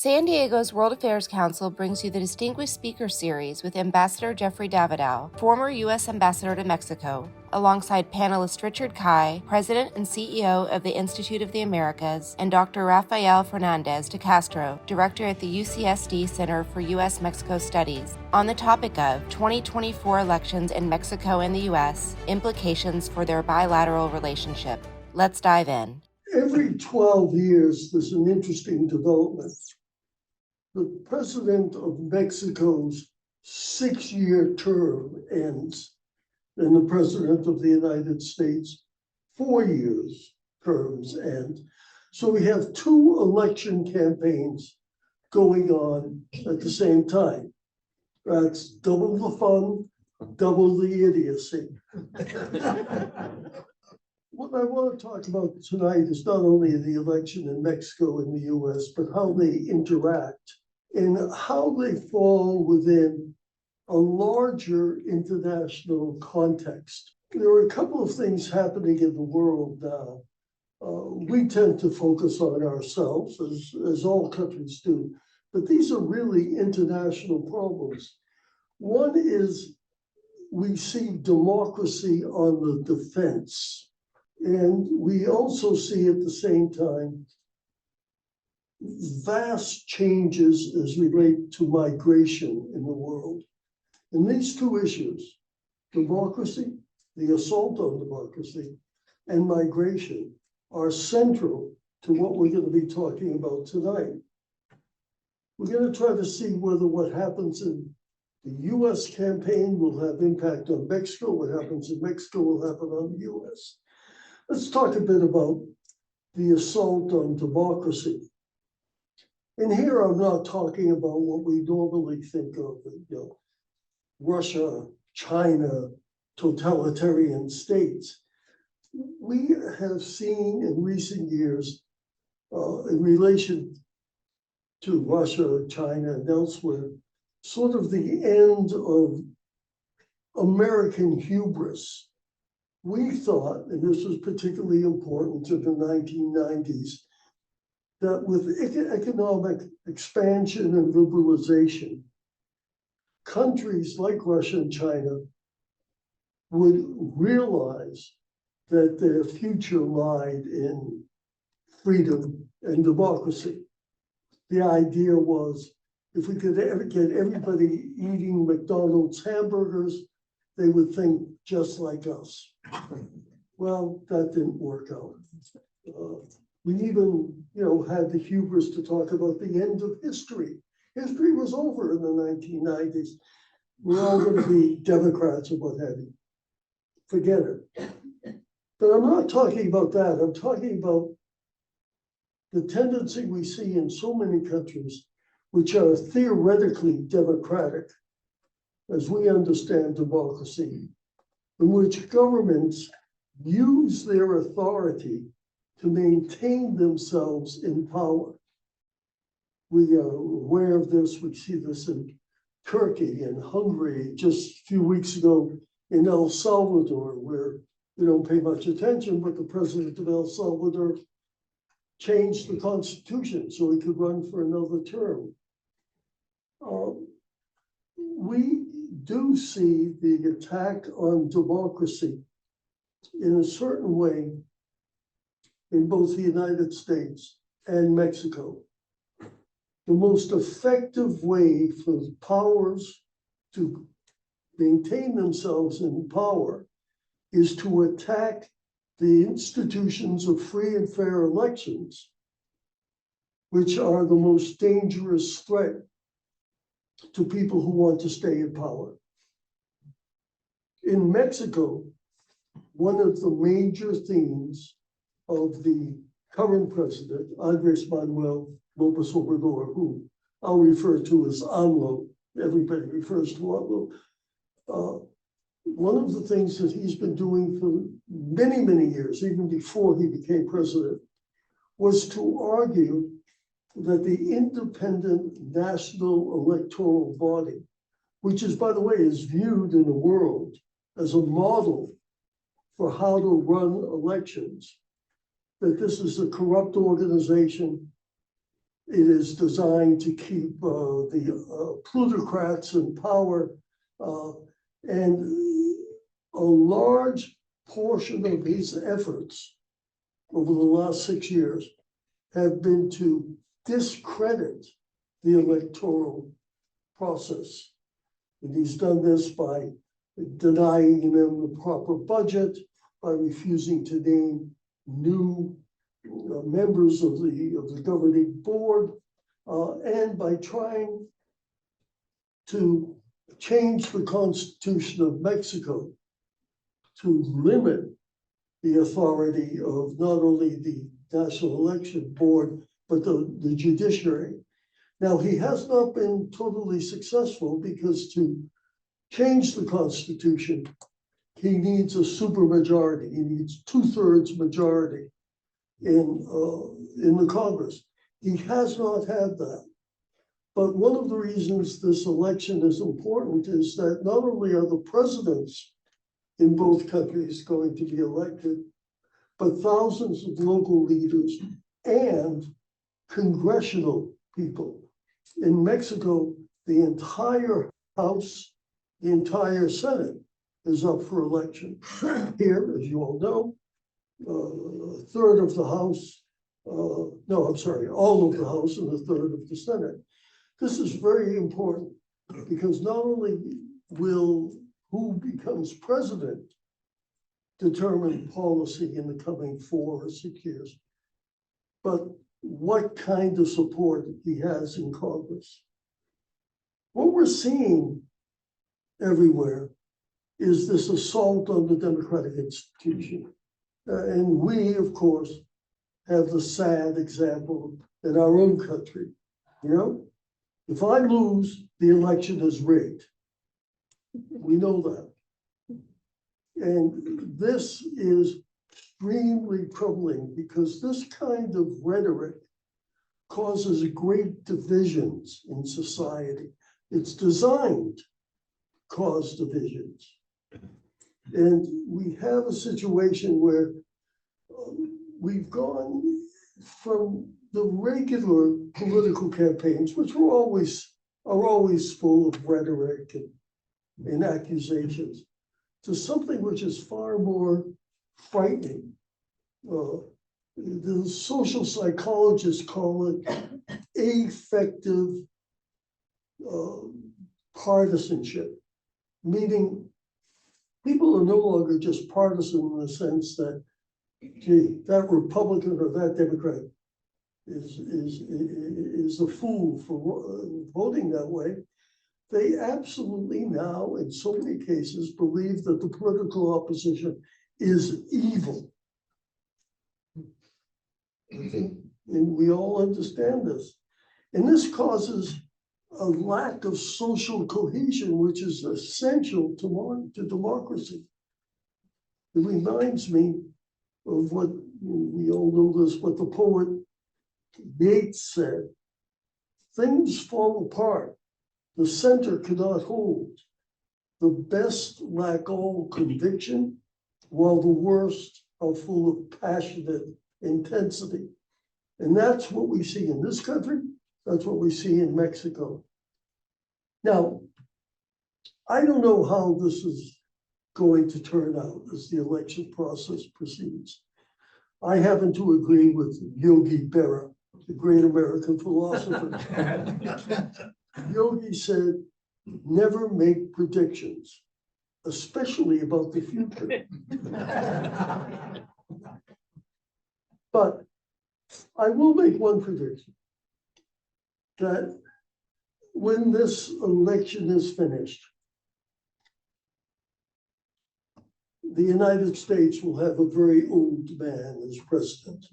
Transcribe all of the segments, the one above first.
San Diego's World Affairs Council brings you the Distinguished Speaker Series with Ambassador Jeffrey Davidow, former U.S. Ambassador to Mexico, alongside panelist Richard Kai, President and CEO of the Institute of the Americas, and Dr. Rafael Fernandez de Castro, Director at the UCSD Center for U.S.-Mexico Studies, on the topic of 2024 elections in Mexico and the U.S., implications for their bilateral relationship. Let's dive in. Every 12 years, there's an interesting development. The president of Mexico's 6-year term ends, and the president of the United States 4 years terms end. So we have 2 election campaigns going on at the same time. That's double the fun, double the idiocy. What I want to talk about tonight is not only the election in Mexico and the US, but how they interact and how they fall within a larger international context. There are a couple of things happening in the world now. We tend to focus on ourselves, as all countries do, but these are really international problems. One is we see democracy on the defense. And we also see at the same time vast changes as relate to migration in the world. And these 2 issues, democracy, the assault on democracy, and migration, are central to what we're going to be talking about tonight. We're going to try to see whether what happens in the US campaign will have impact on Mexico, what happens in Mexico will happen on the US. Let's talk a bit about the assault on democracy. And here I'm not talking about what we normally think of, Russia, China, totalitarian states. We have seen in recent years, in relation to Russia, China, and elsewhere, sort of the end of American hubris. We thought, and this was particularly important in the 1990s, that with economic expansion and liberalization, countries like Russia and China would realize that their future lied in freedom and democracy. The idea was, if we could ever get everybody eating McDonald's hamburgers, they would think just like us. Well, that didn't work out. We even, had the hubris to talk about the end of history. History was over in the 1990s. We're all going to be Democrats or what have you. Forget it. But I'm not talking about that. I'm talking about the tendency we see in so many countries, which are theoretically democratic, as we understand democracy, in which governments use their authority to maintain themselves in power. We are aware of this. We see this in Turkey and Hungary, just a few weeks ago in El Salvador, where we don't pay much attention, but the president of El Salvador changed the constitution so he could run for another term. We do see the attack on democracy in a certain way in both the United States and Mexico. The most effective way for powers to maintain themselves in power is to attack the institutions of free and fair elections, which are the most dangerous threat to people who want to stay in power. In Mexico, one of the major themes of the current president, Andres Manuel López Obrador, who I'll refer to as AMLO, everybody refers to AMLO. One of the things that he's been doing for many, many years, even before he became president, was to argue that the independent national electoral body, which is, by the way, is viewed in the world as a model for how to run elections, that this is a corrupt organization It is designed to keep the plutocrats in power, and a large portion of his efforts over the last 6 years have been to discredit the electoral process. And he's done this by denying them the proper budget, by refusing to name new members of the governing board, and by trying to change the Constitution of Mexico to limit the authority of not only the National Election Board, but the judiciary. Now, he has not been totally successful because to change the Constitution, he needs a supermajority. He needs 2/3 majority in the Congress. He has not had that. But one of the reasons this election is important is that not only are the presidents in both countries going to be elected, but thousands of local leaders and congressional people. In Mexico, the entire House, the entire Senate is up for election. Here, as you all know, a third of the House, all of the House and a third of the Senate. This is very important because not only will who becomes president determine policy in the coming 4 or 6 years, but what kind of support he has in Congress. What we're seeing everywhere is this assault on the democratic institution. And we, of course, have the sad example in our own country. If I lose, the election is rigged. We know that. And this is extremely troubling because this kind of rhetoric causes great divisions in society. It's designed to cause divisions. And we have a situation where we've gone from the regular political campaigns, which are always full of rhetoric and accusations, to something which is far more frightening. The social psychologists call it affective partisanship, meaning people are no longer just partisan in the sense that, gee, that Republican or that Democrat is a fool for voting that way. They absolutely now, in so many cases, believe that the political opposition is evil. And we all understand this. And this causes a lack of social cohesion, which is essential to democracy. It reminds me of what we all know this, what the poet Yeats said: things fall apart, the center cannot hold. The best lack all conviction, while the worst are full of passionate intensity. And that's what we see in this country. That's what we see in Mexico. Now, I don't know how this is going to turn out as the election process proceeds. I happen to agree with Yogi Berra, the great American philosopher. Yogi said, never make predictions, especially about the future. But I will make one prediction, that when this election is finished, the United States will have a very old man as president.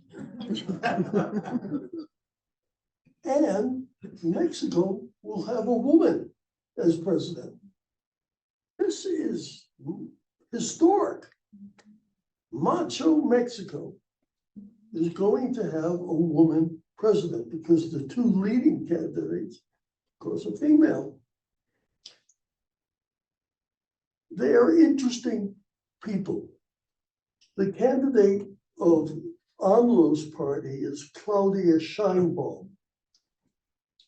And Mexico will have a woman as president. This is historic. Macho Mexico is going to have a woman president because the two leading candidates, of course, are female. They are interesting people. The candidate of AMLO's party is Claudia Sheinbaum.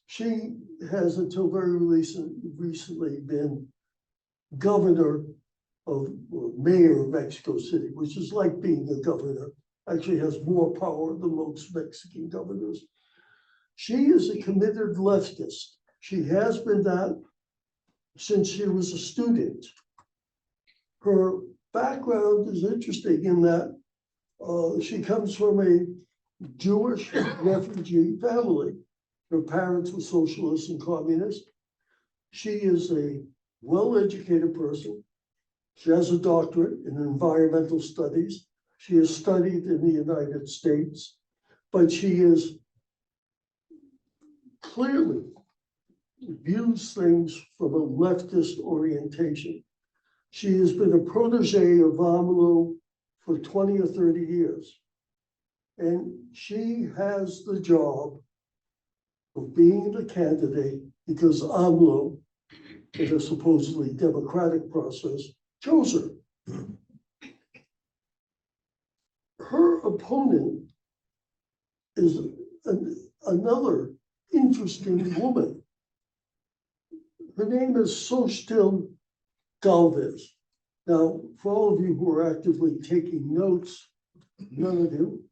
She has until very recently been governor of, or mayor of Mexico City, which is like being a governor, actually has more power than most Mexican governors. She is a committed leftist. She has been that since she was a student. Her background is interesting in that she comes from a Jewish refugee family. Her parents were socialists and communists. She is a well-educated person. She has a doctorate in environmental studies. She has studied in the United States, but she is clearly views things from a leftist orientation. She has been a protege of AMLO for 20 or 30 years. And she has the job of being the candidate because AMLO, in a supposedly democratic process, chose her. Her opponent is another interesting woman. Her name is Xochitl Galvez. Now, for all of you who are actively taking notes, none of you.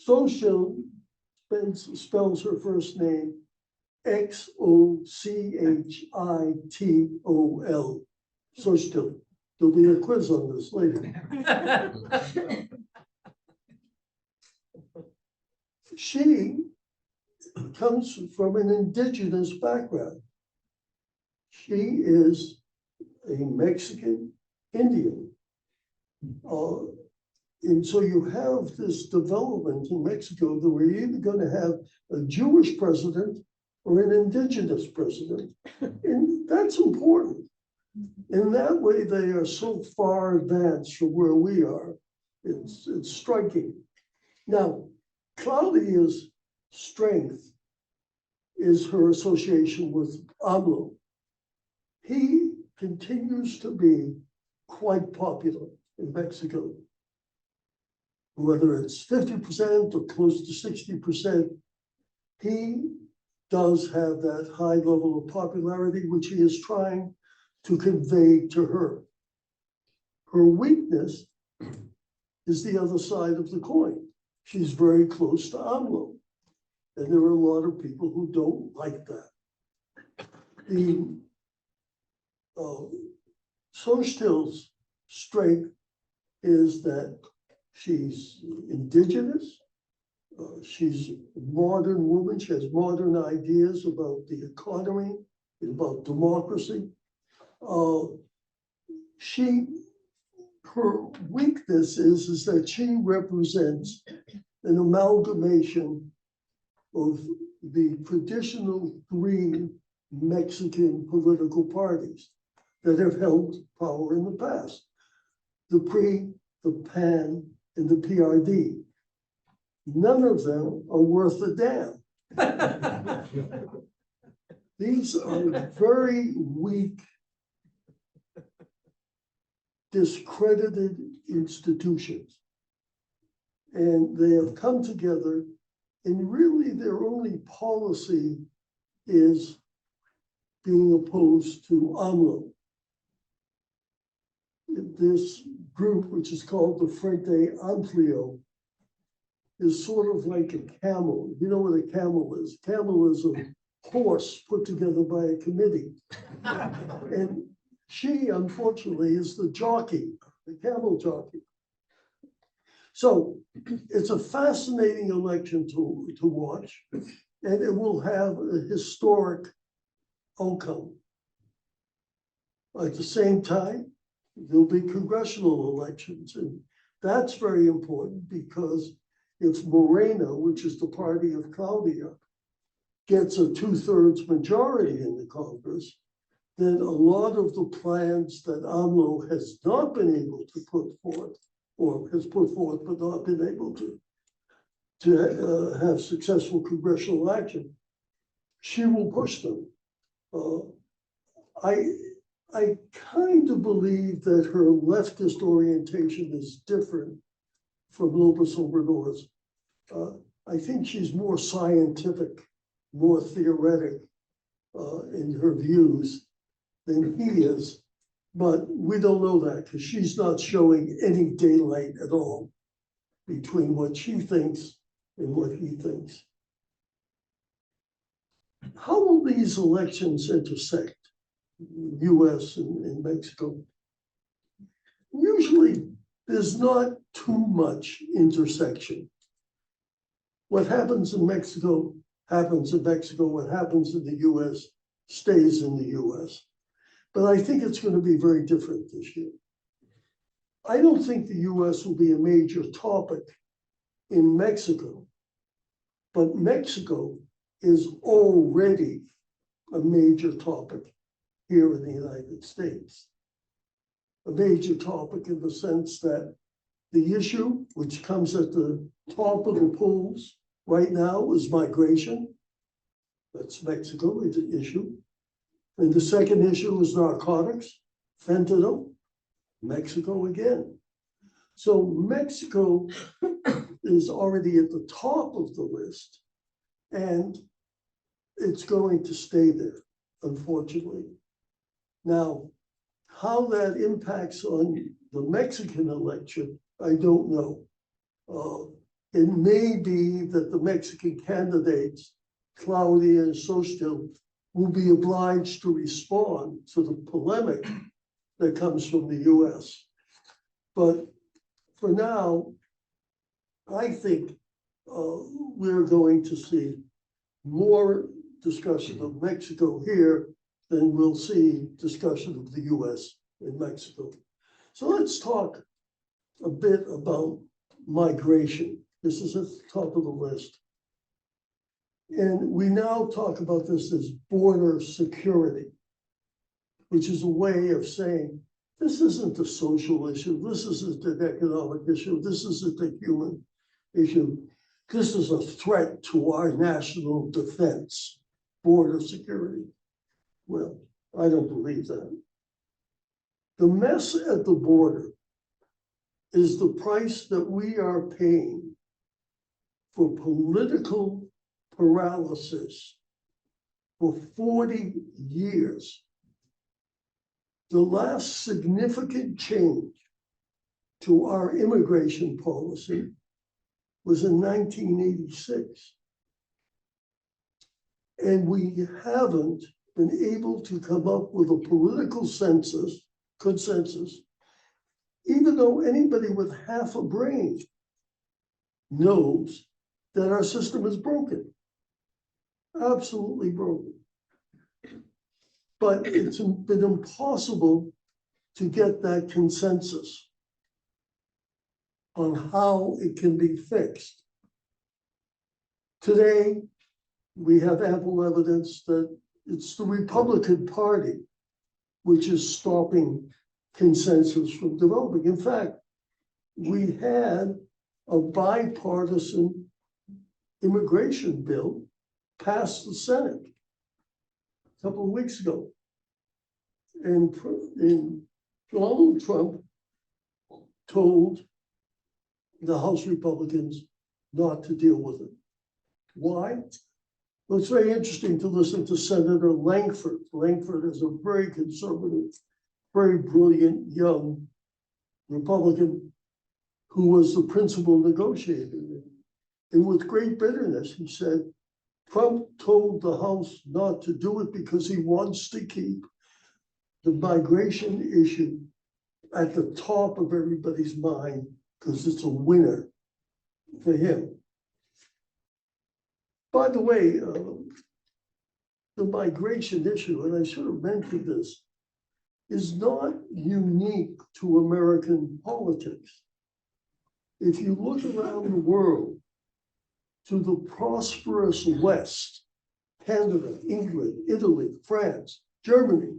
Xochitl spells her first name Xochitl. Xochitl. There'll be a quiz on this later. She comes from an indigenous background. She is a Mexican Indian. And so you have this development in Mexico that we're either going to have a Jewish president or an indigenous president. And that's important. In that way, they are so far advanced from where we are. It's striking. Now, Claudia's strength is her association with AMLO. He continues to be quite popular in Mexico. Whether it's 50% or close to 60%, he does have that high level of popularity, which he is trying to convey to her. Her weakness is the other side of the coin. She's very close to AMLO. And there are a lot of people who don't like that. The Xochitl's strength is that she's indigenous, she's a modern woman, she has modern ideas about the economy, about democracy. Her weakness is that she represents an amalgamation of the traditional three Mexican political parties that have held power in the past: the PRI, the PAN, and the PRD. None of them are worth a damn. These are very weak, discredited institutions. And they have come together, and really their only policy is being opposed to AMLO. This group, which is called the Frente Amplio, is sort of like a camel. You know what a camel is? Camel is a horse put together by a committee. And she, unfortunately, is the jockey, the camel jockey. So it's a fascinating election to watch, and it will have a historic outcome. At the same time, there'll be congressional elections, and that's very important because if Morena, which is the party of Claudia, gets a 2/3 majority in the Congress, then a lot of the plans that AMLO has not been able to put forth, or has put forth but not been able to have successful congressional action, she will push them. I kind of believe that her leftist orientation is different from Lopez Obrador's. I think she's more scientific, more theoretic in her views than he is. But we don't know that because she's not showing any daylight at all between what she thinks and what he thinks. How will these elections intersect, US and Mexico? Usually there's not too much intersection. What happens in Mexico happens in Mexico. What happens in the US stays in the US. But I think it's going to be very different this year. I don't think the US will be a major topic in Mexico, but Mexico is already a major topic here in the United States. A major topic in the sense that the issue, which comes at the top of the polls right now, is migration. That's Mexico, it's an issue. And the second issue is narcotics, fentanyl, Mexico again. So Mexico is already at the top of the list, and it's going to stay there, unfortunately. Now, how that impacts on the Mexican election, I don't know. It may be that the Mexican candidates, Claudia and Xochitl, will be obliged to respond to the polemic that comes from the US. But for now, I think we're going to see more discussion of Mexico here than we'll see discussion of the US in Mexico. So let's talk a bit about migration. This is at the top of the list. And we now talk about this as border security, which is a way of saying, this isn't a social issue, this isn't an economic issue, this isn't a human issue. This is a threat to our national defense, border security. Well, I don't believe that. The mess at the border is the price that we are paying for political paralysis for 40 years. The last significant change to our immigration policy was in 1986. And we haven't been able to come up with a political consensus, even though anybody with half a brain knows that our system is broken, absolutely broken. But it's been impossible to get that consensus on how it can be fixed. Today, we have ample evidence that it's the Republican Party which is stopping consensus from developing. In fact, we had a bipartisan immigration bill pass the Senate a couple of weeks ago. And Donald Trump told the House Republicans not to deal with it. Why? Well, it's very interesting to listen to Senator Langford. Langford is a very conservative, very brilliant young Republican who was the principal negotiator. And with great bitterness, he said, Trump told the House not to do it because he wants to keep the migration issue at the top of everybody's mind because it's a winner for him. By the way, the migration issue, and I should have mentioned this, is not unique to American politics. If you look around the world to the prosperous West, Canada, England, Italy, France, Germany,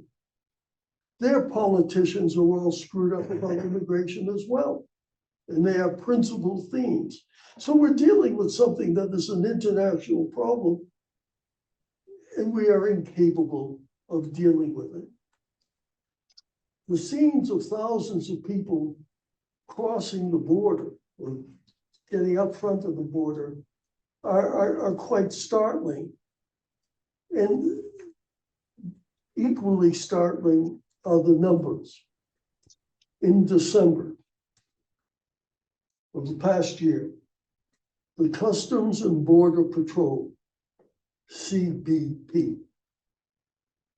their politicians are all screwed up about immigration as well. And they have principal themes. So we're dealing with something that is an international problem, and we are incapable of dealing with it. The scenes of thousands of people crossing the border or getting up front of the border are quite startling. And equally startling are the numbers. In December of the past year, the Customs and Border Patrol, CBP,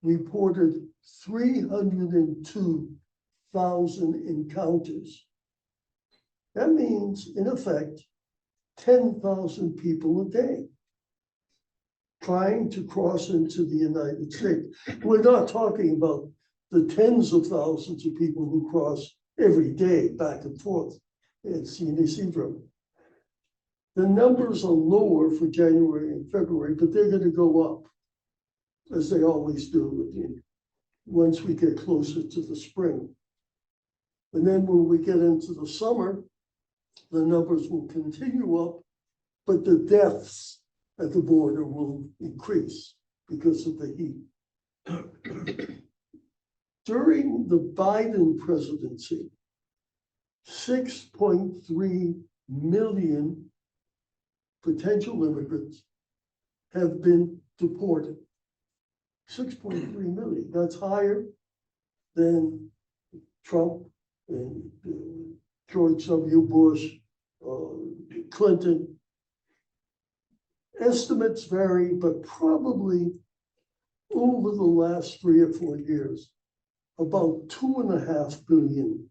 reported 302,000 encounters. That means, in effect, 10,000 people a day trying to cross into the United States. We're not talking about the tens of thousands of people who cross every day back and forth at Isidro. The numbers are lower for January and February, but they're going to go up, as they always do once we get closer to the spring. And then when we get into the summer, the numbers will continue up, but the deaths at the border will increase because of the heat. During the Biden presidency, 6.3 million potential immigrants have been deported. 6.3 million. That's higher than Trump and George W. Bush, Clinton. Estimates vary, but probably over the last 3 or 4 years, about 2.5 billion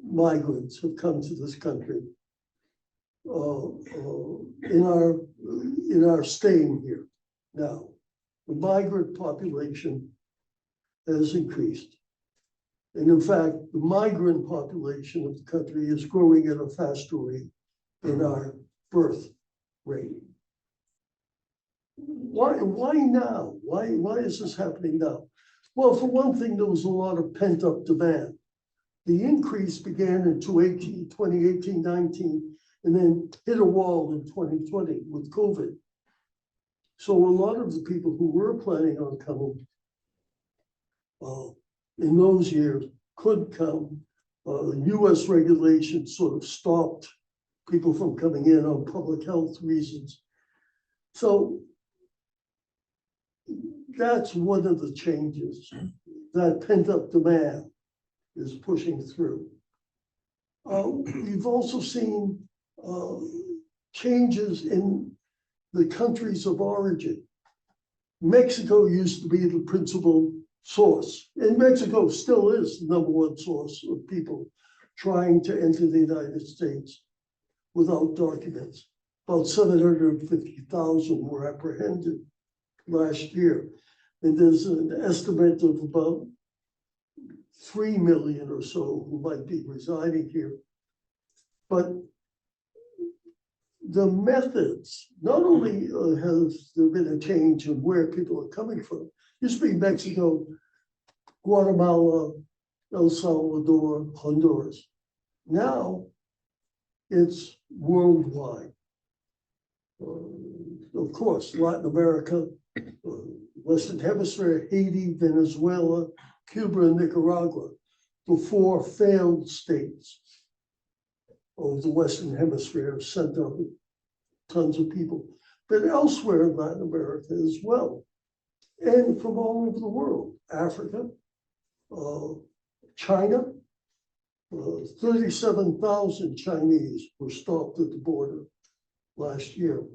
migrants have come to this country in our staying here now. The migrant population has increased. And in fact, the migrant population of the country is growing at a faster rate than our birth rate. Why now? Why is this happening now? Well, for one thing, there was a lot of pent-up demand. The increase began in 2018, 19, and then hit a wall in 2020 with COVID. So a lot of the people who were planning on coming in those years couldn't come. US regulations sort of stopped people from coming in on public health reasons. So that's one of the changes. That pent-up demand is pushing through. We've also seen changes in the countries of origin. Mexico used to be the principal source, and Mexico still is the #1 source of people trying to enter the United States without documents. About 750,000 were apprehended last year. And there's an estimate of about 3 million or so who might be residing here. But the methods, not only has there been a change in where people are coming from, used to be Mexico, Guatemala, El Salvador, Honduras. Now it's worldwide. Of course, Latin America, Western Hemisphere, Haiti, Venezuela, Cuba, and Nicaragua, the 4 failed states of the Western Hemisphere sent up tons of people, but elsewhere in Latin America as well, and from all over the world, Africa, China. 37,000 Chinese were stopped at the border last year.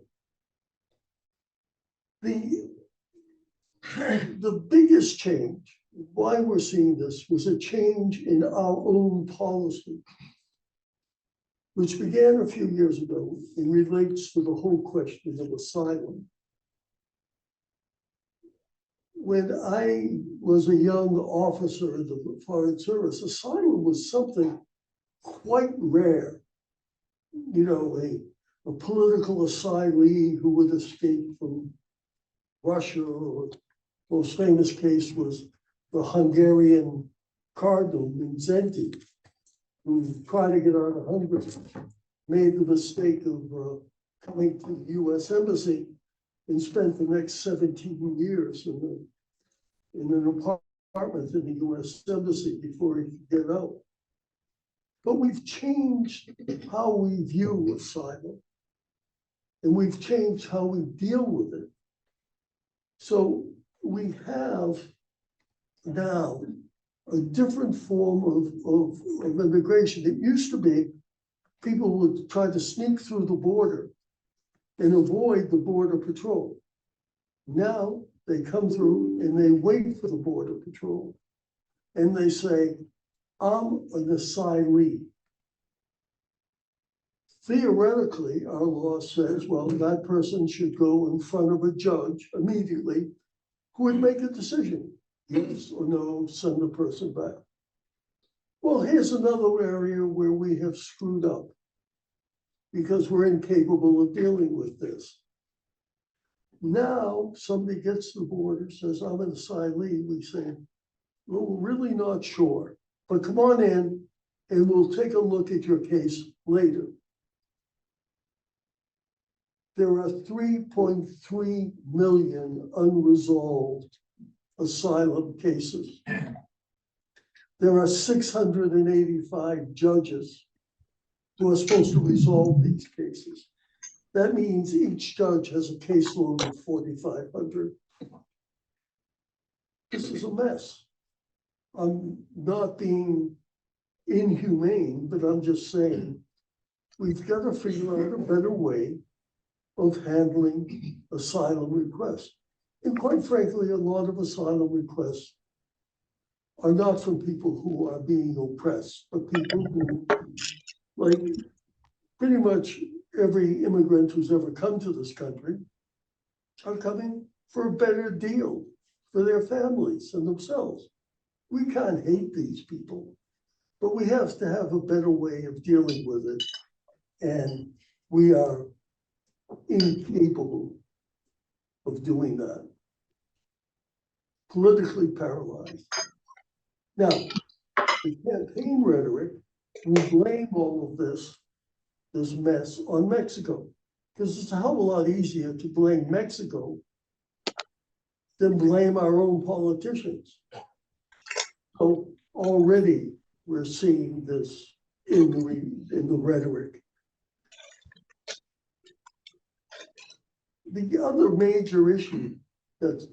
The biggest change, why we're seeing this, was a change in our own policy, which began a few years ago and relates to the whole question of asylum. When I was a young officer in the Foreign Service, asylum was something quite rare. You know, a political asylee who would escape from Russia, or most famous case was the Hungarian cardinal Mindszenty, who tried to get out of Hungary, made the mistake of coming to the US Embassy and spent the next 17 years in an apartment in the US Embassy before he could get out. But we've changed how we view asylum. and we've changed how we deal with it. So we have now a different form of immigration. It used to be people would try to sneak through the border and avoid the border patrol. Now they come through and they wait for the border patrol and they say, I'm an asylee. Theoretically, our law says, well, that person should go in front of a judge immediately who would make a decision, yes or no, send the person back. Well, here's another area where we have screwed up because we're incapable of dealing with this. Now, somebody gets to the border, says, I'm an asylee. We say, well, we're really not sure, but come on in and we'll take a look at your case later. There are 3.3 million unresolved asylum cases. There are 685 judges who are supposed to resolve these cases. That means each judge has a caseload of 4,500. This is a mess. I'm not being inhumane, but I'm just saying we've got to figure out a better way of handling asylum requests. And quite frankly, a lot of asylum requests are not from people who are being oppressed, but people who, like pretty much every immigrant who's ever come to this country, are coming for a better deal for their families and themselves. We can't hate these people, but we have to have a better way of dealing with it. And we are incapable of doing that. Politically paralyzed. Now, the campaign rhetoric will blame all of this mess on Mexico, because it's a hell of a lot easier to blame Mexico than blame our own politicians. So already we're seeing this in the rhetoric. The other major issue that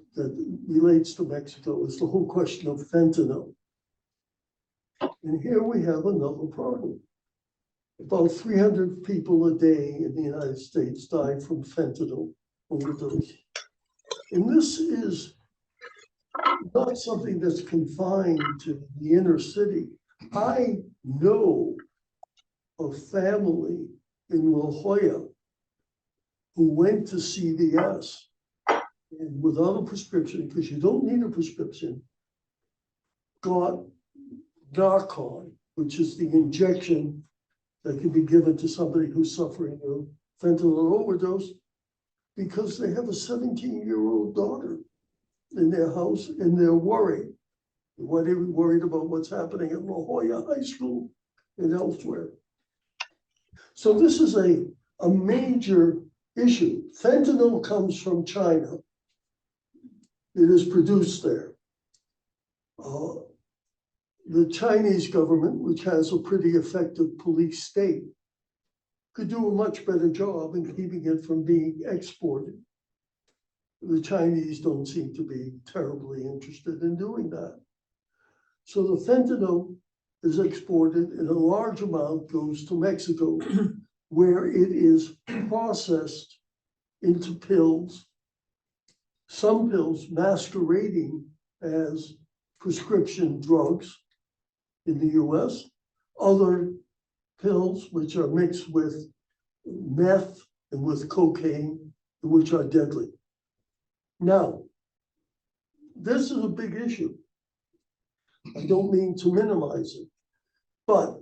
relates to Mexico is the whole question of fentanyl. And here we have another problem. About 300 people a day in the United States die from fentanyl overdose. And this is not something that's confined to the inner city. I know a family in La Jolla who went to CVS and without a prescription, because you don't need a prescription, got Narcan, which is the injection that can be given to somebody who's suffering a fentanyl overdose, because they have a 17-year-old daughter in their house and they're worried. Why they were worried about what's happening at La Jolla High School and elsewhere. So this is a major issue. Fentanyl comes from China. It is produced there. The Chinese government, which has a pretty effective police state, could do a much better job in keeping it from being exported. The Chinese don't seem to be terribly interested in doing that. So the fentanyl is exported and a large amount goes to Mexico, where it is processed into pills, some pills masquerading as prescription drugs in the US, other pills which are mixed with meth and with cocaine, which are deadly. Now, this is a big issue. I don't mean to minimize it, but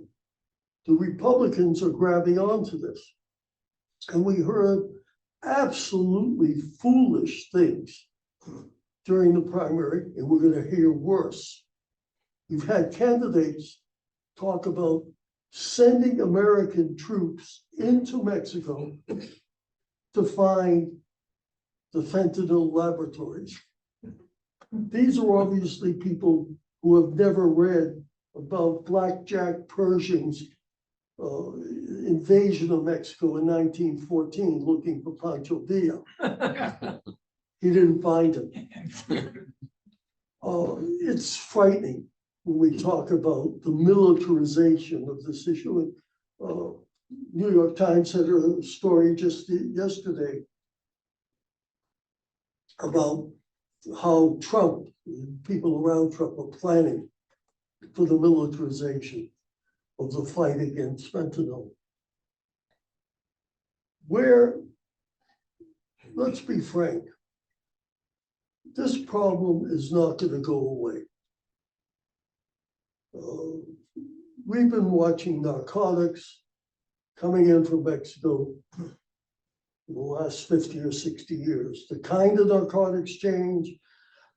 the Republicans are grabbing onto this. And we heard absolutely foolish things during the primary, and we're going to hear worse. You've had candidates talk about sending American troops into Mexico to find the fentanyl laboratories. These are obviously people who have never read about blackjack Pershing's invasion of Mexico in 1914 looking for Pancho Villa. He didn't find him. It's frightening when we talk about the militarization of this issue. And, New York Times had a story just yesterday about how Trump, people around Trump are planning for the militarization of the fight against fentanyl. Where, let's be frank, this problem is not going to go away. We've been watching narcotics coming in from Mexico in the last 50 or 60 years. The kind of narcotics change,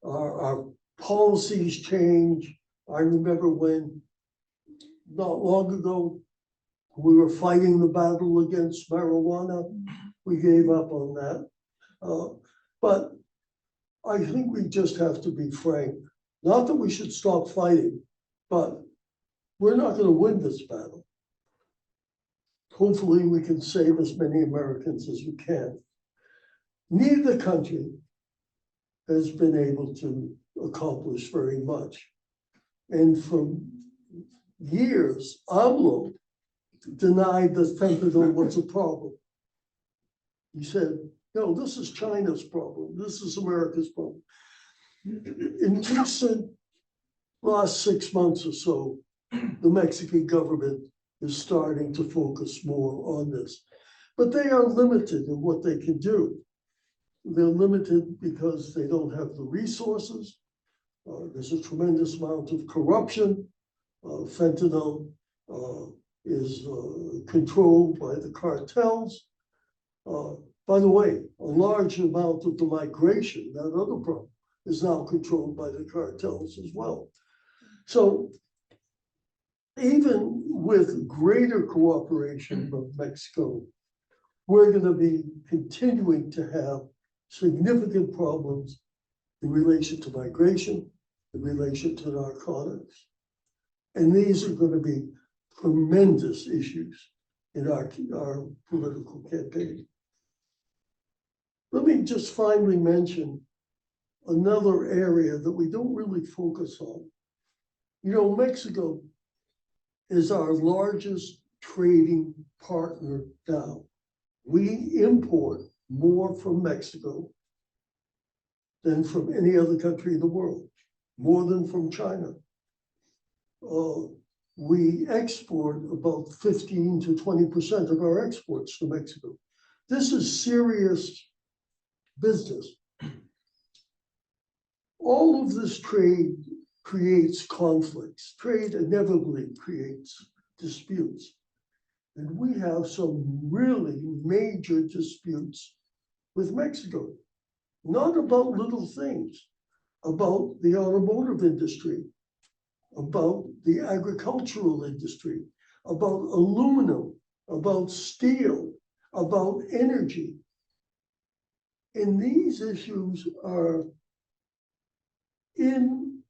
our policies change. I remember when, not long ago, we were fighting the battle against marijuana. We gave up on that. But I think we just have to be frank. Not that we should stop fighting, but we're not going to win this battle. Hopefully we can save as many Americans as we can. Neither country has been able to accomplish very much. And for years, AMLO denied that fentanyl was a problem. He said, no, this is China's problem. This is America's problem. In recent last 6 months or so, the Mexican government is starting to focus more on this. But they are limited in what they can do. They're limited because they don't have the resources. There's a tremendous amount of corruption. Fentanyl is controlled by the cartels. By the way, a large amount of the migration, that other problem, is now controlled by the cartels as well. So even with greater cooperation from Mexico, we're going to be continuing to have significant problems in relation to migration, in relation to narcotics. And these are going to be tremendous issues in our political campaign. Let me just finally mention another area that we don't really focus on. You know, Mexico is our largest trading partner now. We import more from Mexico than from any other country in the world, more than from China. We export about 15 to 20% of our exports to Mexico. This is serious business. All of this trade creates conflicts. Trade inevitably creates disputes. And we have some really major disputes with Mexico, not about little things, about the automotive industry, about the agricultural industry, about aluminum, about steel, about energy. And these issues are in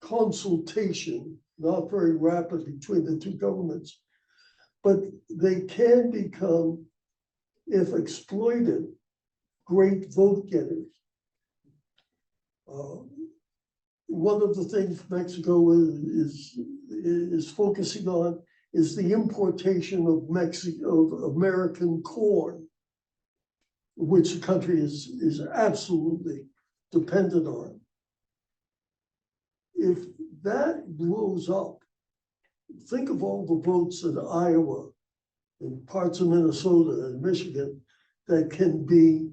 consultation, not very rapid between the two governments, but they can become, if exploited, great vote getters. One of the things Mexico is focusing on is the importation of American corn, which the country is absolutely dependent on. If that blows up, think of all the votes in Iowa and parts of Minnesota and Michigan that can be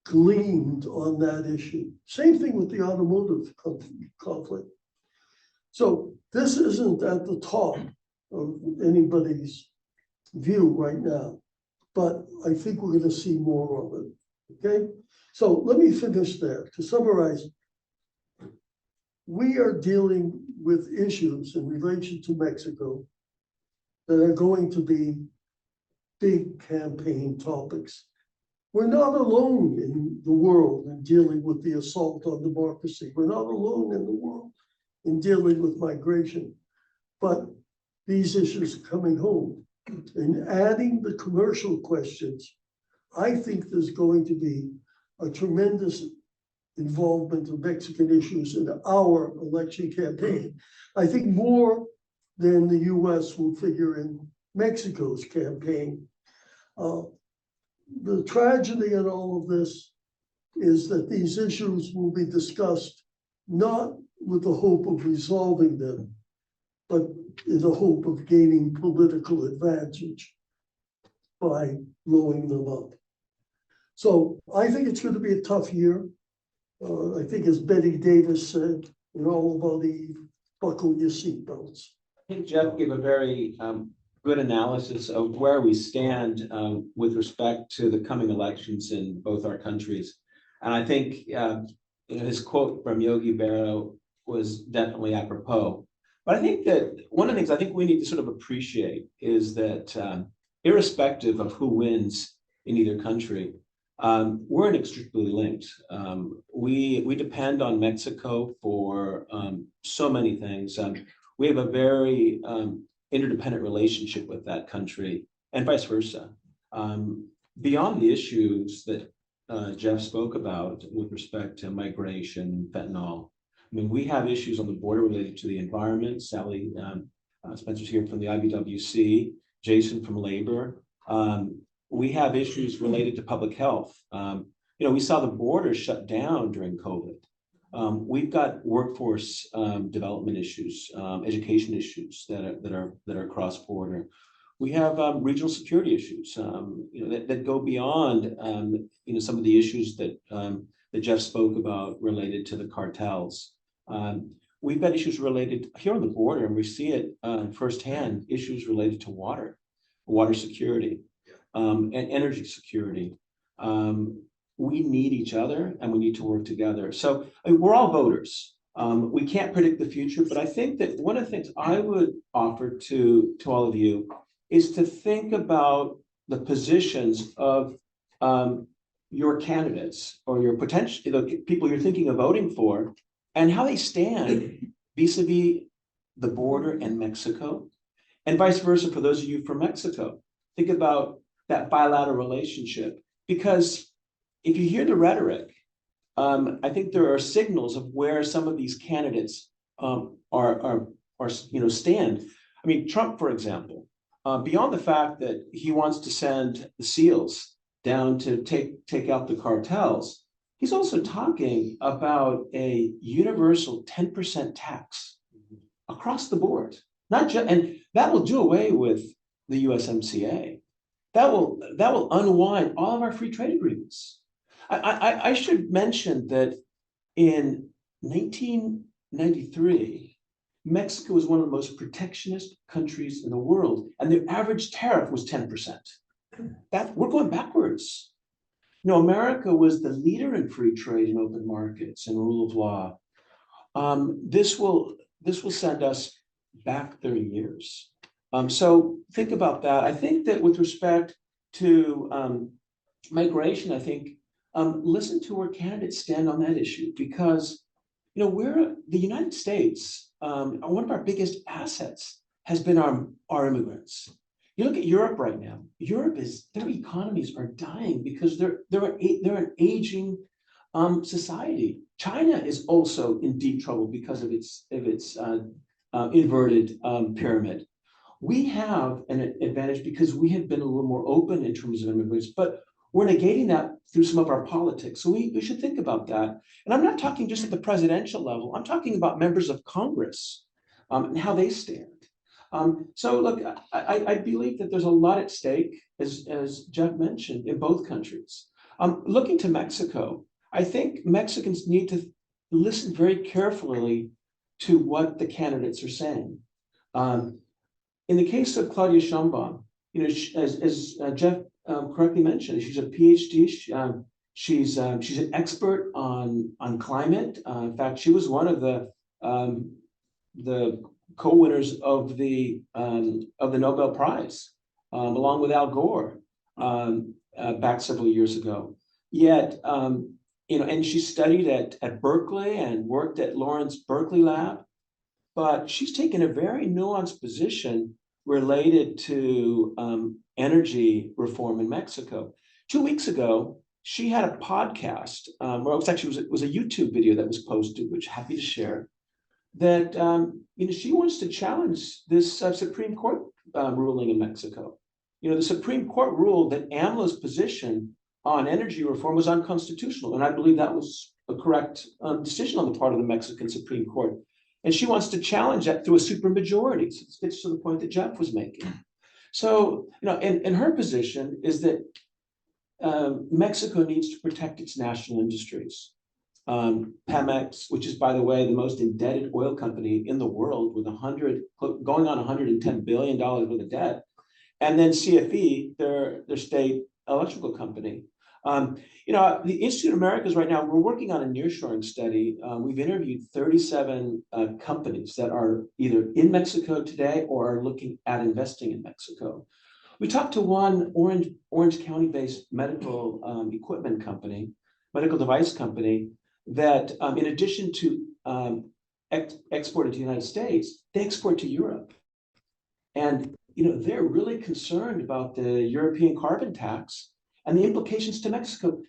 gleaned on that issue. Same thing with the automotive conflict. So this isn't at the top of anybody's view right now, but I think we're going to see more of it, okay? So let me finish there. To summarize, we are dealing with issues in relation to Mexico that are going to be big campaign topics. We're not alone in the world in dealing with the assault on democracy. We're not alone in the world in dealing with migration. But these issues coming home. And adding the commercial questions, I think there's going to be a tremendous involvement of Mexican issues in our election campaign. I think more than the US will figure in Mexico's campaign. The tragedy in all of this is that these issues will be discussed not with the hope of resolving them, but in the hope of gaining political advantage by blowing them up. So I think it's going to be a tough year. I think, as Betty Davis said, in All About Eve, buckle your seatbelts. I think Jeff gave a very good analysis of where we stand with respect to the coming elections in both our countries. And I think his quote from Yogi Berra was definitely apropos. But I think that one of the things I think we need to sort of appreciate is that irrespective of who wins in either country, we're inextricably linked. We depend on Mexico for so many things. We have a very interdependent relationship with that country, and vice versa. Beyond the issues that Jeff spoke about with respect to migration, fentanyl, I mean, we have issues on the border related to the environment. Sally Spencer's here from the IBWC, Jason from labor. We have issues related to public health. We saw the border shut down during COVID. We've got workforce development issues, education issues that are cross-border. We have regional security issues, that go beyond, some of the issues that Jeff spoke about related to the cartels. We've got issues related here on the border, and we see it firsthand, issues related to water security, and energy security. We need each other and we need to work together. So we're all voters. We can't predict the future, but I think that one of the things I would offer to all of you is to think about the positions of your candidates or your potential, the people you're thinking of voting for, and how they stand vis-a-vis the border and Mexico, and vice versa for those of you from Mexico. Think about that bilateral relationship, because if you hear the rhetoric, I think there are signals of where some of these candidates stand. I mean, Trump, for example, beyond the fact that he wants to send the SEALs down to take out the cartels, he's also talking about a universal 10% tax across the board. And that will do away with the USMCA. That will unwind all of our free trade agreements. I should mention that in 1993, Mexico was one of the most protectionist countries in the world, and their average tariff was 10%. We're going backwards. America was the leader in free trade and open markets and rule of law. This will send us back 30 years. So think about that. I think that with respect to migration, I think listen to where candidates stand on that issue, because we're the United States. One of our biggest assets has been our immigrants. You look at Europe right now. Their economies are dying because they're an aging society. China is also in deep trouble because of its inverted pyramid. We have an advantage because we have been a little more open in terms of immigrants, but we're negating that through some of our politics. So we should think about that. And I'm not talking just at the presidential level. I'm talking about members of Congress and how they stand. So look, I believe that there's a lot at stake, as Jeff mentioned, in both countries. Looking to Mexico, I think Mexicans need to listen very carefully to what the candidates are saying. In the case of Claudia Sheinbaum, as Jeff correctly mentioned, she's a PhD. She's an expert on climate. In fact, she was one of the co-winners of the Nobel Prize, along with Al Gore, back several years ago. Yet, and she studied at Berkeley and worked at Lawrence Berkeley Lab. but she's taken a very nuanced position related to energy reform in Mexico. 2 weeks ago, she had a podcast, or it was a YouTube video that was posted, which I'm happy to share, that she wants to challenge this Supreme Court ruling in Mexico. The Supreme Court ruled that AMLO's position on energy reform was unconstitutional, and I believe that was a correct decision on the part of the Mexican Supreme Court. And she wants to challenge that through a supermajority. So it's to the point that Jeff was making. So, and her position is that Mexico needs to protect its national industries. Pemex, which is, by the way, the most indebted oil company in the world, with going on $110 billion worth of debt, and then CFE, their state electrical company. The Institute of Americas right now, we're working on a nearshoring study. We've interviewed 37 companies that are either in Mexico today or are looking at investing in Mexico. We talked to one Orange County-based medical equipment company, medical device company, that in addition to exporting to the United States, they export to Europe. And they're really concerned about the European carbon tax and the implications to Mexico.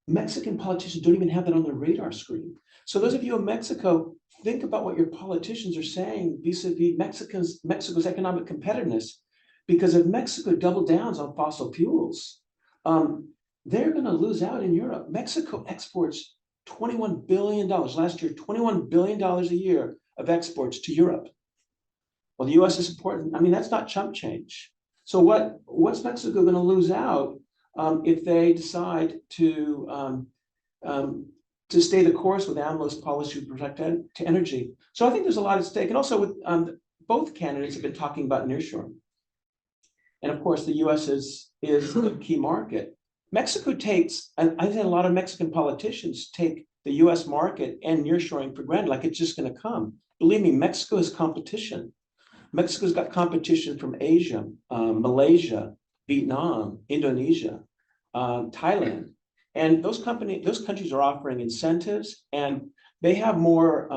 Mexican politicians don't even have that on their radar screen. So those of you in Mexico, think about what your politicians are saying vis-a-vis Mexico's economic competitiveness. Because if Mexico double downs on fossil fuels, they're going to lose out in Europe. Mexico exports $21 billion last year, $21 billion a year of exports to Europe. Well, the U.S. is important. That's not chump change. So what's Mexico going to lose out if they decide to stay the course with AMLO's policy to protect energy? So I think there's a lot at stake. And also with both candidates have been talking about nearshoring. And of course, the U.S. is a key market. Mexico takes, and I think a lot of Mexican politicians take the U.S. market and nearshoring for granted, like it's just going to come. Believe me, Mexico has competition. Mexico's got competition from Asia, Malaysia, Vietnam, Indonesia, Thailand. And those countries are offering incentives, and they have more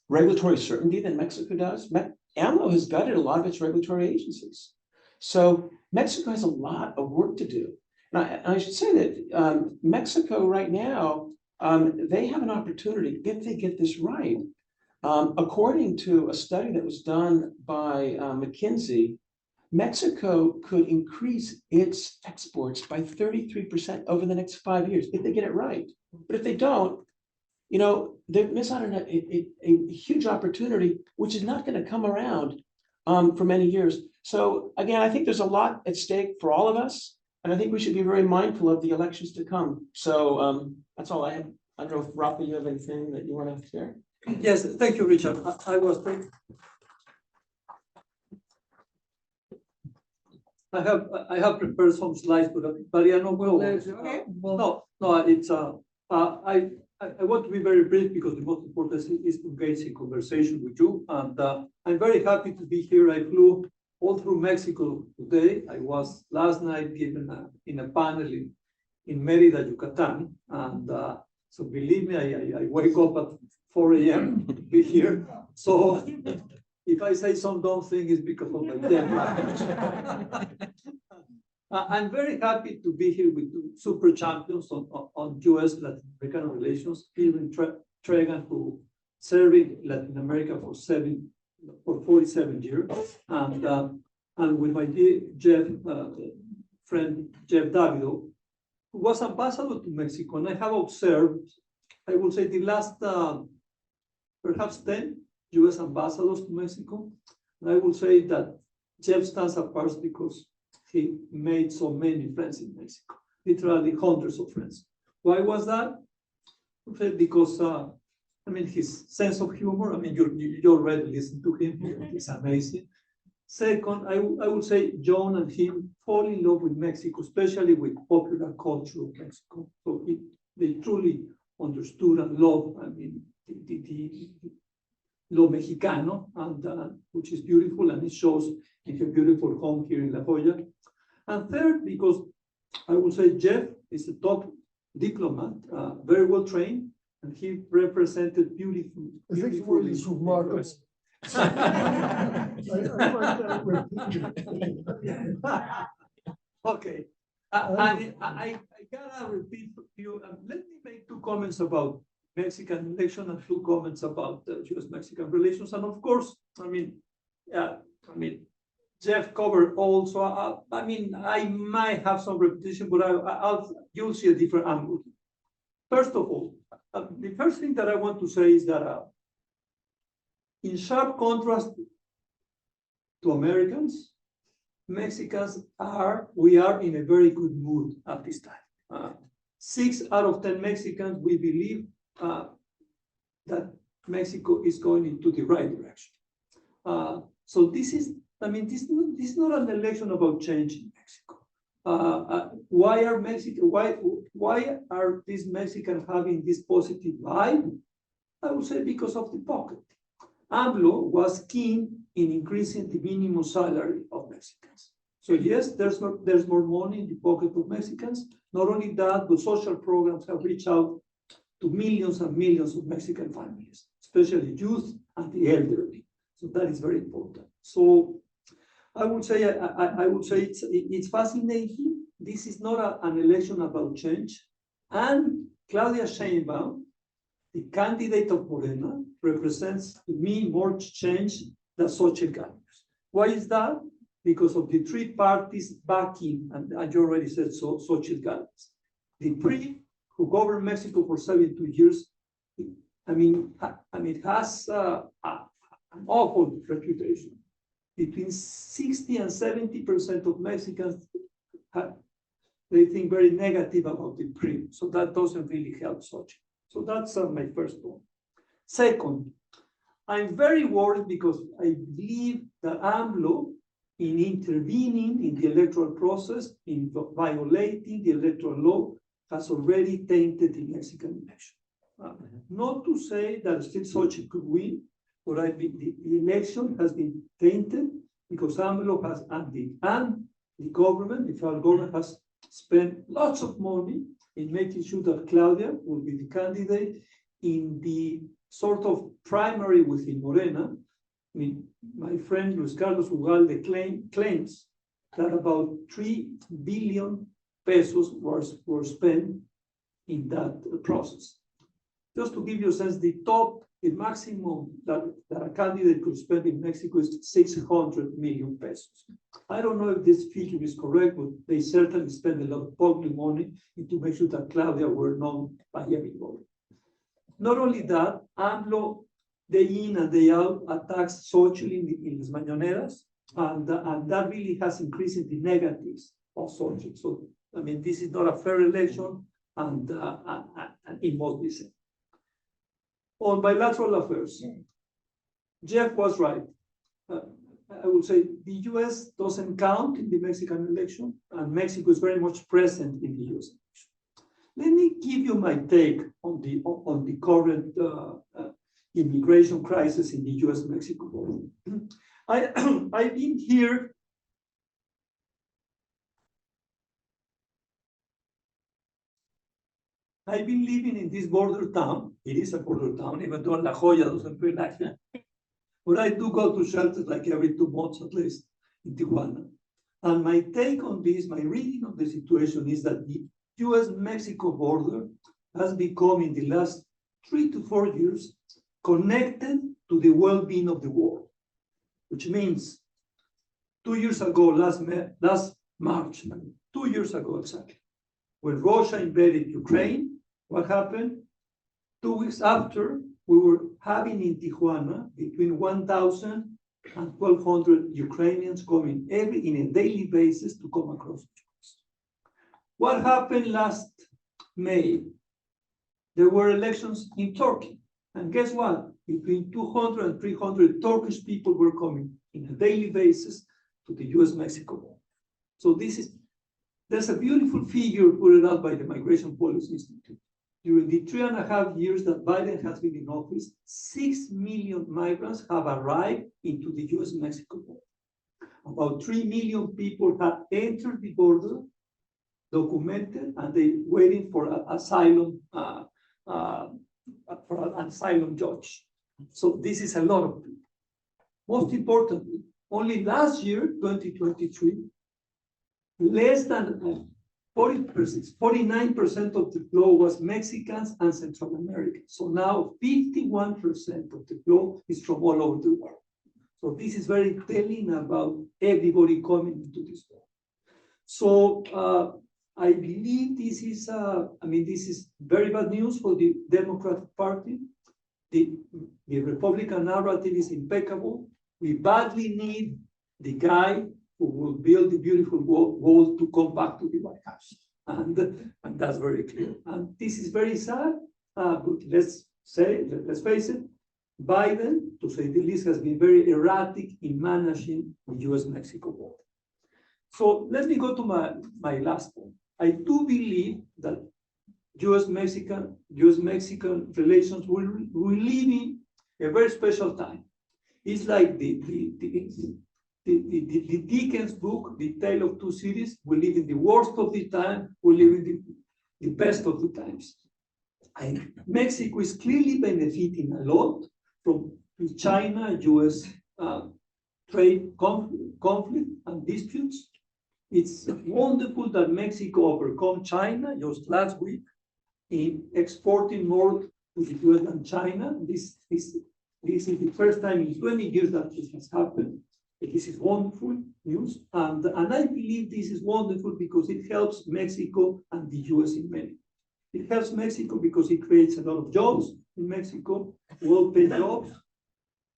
regulatory certainty than Mexico does. AMLO has gutted a lot of its regulatory agencies. So Mexico has a lot of work to do. And I should say that Mexico right now, they have an opportunity, if they get this right. According to a study that was done by McKinsey, Mexico could increase its exports by 33% over the next 5 years, if they get it right. But if they don't, they miss out on a huge opportunity, which is not going to come around for many years. So again, I think there's a lot at stake for all of us, and I think we should be very mindful of the elections to come. So that's all I have. I don't know if Rafa, you have anything that you want to share? Yes, thank you, Richard. I have prepared some slides, but yeah, no, well, Okay. no, it's I want to be very brief because the most important is to engage in conversation with you, and I'm very happy to be here. I flew all through Mexico today. I was last night given in a panel in Mérida, Yucatan, and so believe me, I wake up at 4 a.m. to be here. So if I say some dumb thing, it's because of my temper. I'm very happy to be here with two super champions on U.S. Latin American relations, Steven Tregan, who served in Latin America for 47 years, and with my dear friend Jeff Davidow, who was ambassador to Mexico. And I have observed, I would say, the last perhaps 10 U.S. ambassadors to Mexico. And I will say that Jeff stands apart because he made so many friends in Mexico, literally hundreds of friends. Why was that? Because his sense of humor, you already listened to him, it's amazing. Second, I would say John and him fall in love with Mexico, especially with popular culture of Mexico. So they truly understood and loved, lo mexicano, and which is beautiful, and it shows in her beautiful home here in La Jolla. And third, because I would say Jeff is a top diplomat, very well trained, and he represented beautifully I want that repeated. Okay, I gotta repeat to you, let me make two comments about Mexican election and two comments about US-Mexican relations. And of course, Jeff covered also, I might have some repetition, but you'll see a different angle. First of all, the first thing that I want to say is that in sharp contrast to Americans, Mexicans we are in a very good mood at this time. 6 out of 10 Mexicans, we believe that Mexico is going into the right direction. So this is not an election about changing Mexico. Why are these Mexicans having this positive vibe? I would say because of the pocket. AMLO was keen in increasing the minimum salary of Mexicans. So yes, there's more money in the pocket of Mexicans. Not only that, but social programs have reached out to millions and millions of Mexican families, especially youth and the elderly. So that is very important. So I would say it's fascinating. This is not an election about change. And Claudia Sheinbaum, the candidate of Morena, represents to me more change than Xochitl Gálvez. Why is that? Because of the three parties backing, and I already said Xochitl Gálvez. The PRI, who governed Mexico for 72 years, has an awful reputation. Between 60 and 70% of Mexicans they think very negative about the PRI, so that doesn't really help Xochitl. So that's my first point. Second, I'm very worried because I believe that AMLO, in intervening in the electoral process, in violating the electoral law, has already tainted the Mexican election. Not to say that still Xochitl could win, but I think the election has been tainted because AMLO has, and the government, the federal government, has spent lots of money in making sure that Claudia will be the candidate in the sort of primary within Morena. My friend Luis Carlos Ugalde claims that about 3 billion pesos were spent in that process. Just to give you a sense, the maximum that a candidate could spend in Mexico is 600 million pesos. I don't know if this figure is correct, but they certainly spend a lot of public money to make sure that Claudia were known by everybody. Not only that, AMLO, day in and day out, attacks Xochitl in his mañaneras, and that really has increased the negatives of Xochitl. So, this is not a fair election, and it must be said. On bilateral affairs, Jeff was right. I would say the US doesn't count in the Mexican election, and Mexico is very much present in the US election. Let me give you my take on the current immigration crisis in the US-Mexico border. I've been here. I've been living in this border town. It is a border town, even though La Jolla doesn't feel like that. But I do go to shelters like every 2 months at least in Tijuana. And my take on this, my reading of the situation is that the US-Mexico border has become in the last 3 to 4 years connected to the well-being of the world, which means 2 years ago, last March, 2 years ago exactly, when Russia invaded Ukraine, what happened? 2 weeks after, we were having in Tijuana between 1,000 and 1,200 Ukrainians coming in a daily basis to come across the shores. What happened last May? There were elections in Turkey. And guess what? Between 200 and 300 Turkish people were coming on a daily basis to the US-Mexico border. So there's a beautiful figure put out by the Migration Policy Institute. During the 3.5 years that Biden has been in office, 6 million migrants have arrived into the US-Mexico border. About 3 million people have entered the border, documented, and they're waiting for asylum, for an asylum judge. So this is a lot of people. most importantly, only last year, 2023, less than 40%, 49% of the flow was Mexicans and Central Americans. So now 51% of the flow is from all over the world. So this is very telling about everybody coming into this world. So I believe this is, this is very bad news for the Democratic Party. The Republican narrative is impeccable. We badly need the guy who will build the beautiful wall to come back to the White House. And that's very clear. And this is very sad, but let's face it, Biden, to say the least, has been very erratic in managing the US-Mexico border. So let me go to my last point. I do believe that US-Mexican relations will live in a very special time. It's like the Dickens book, The Tale of Two Cities. We live in the worst of the time, we live in the best of the times. And Mexico is clearly benefiting a lot from the China-US trade conflict and disputes. It's wonderful that Mexico overcome China just last week in exporting more to the US than China. This is the first time in 20 years that this has happened. This is wonderful news. And I believe this is wonderful because it helps Mexico and the US in many. It helps Mexico because it creates a lot of jobs in Mexico, well-paid jobs.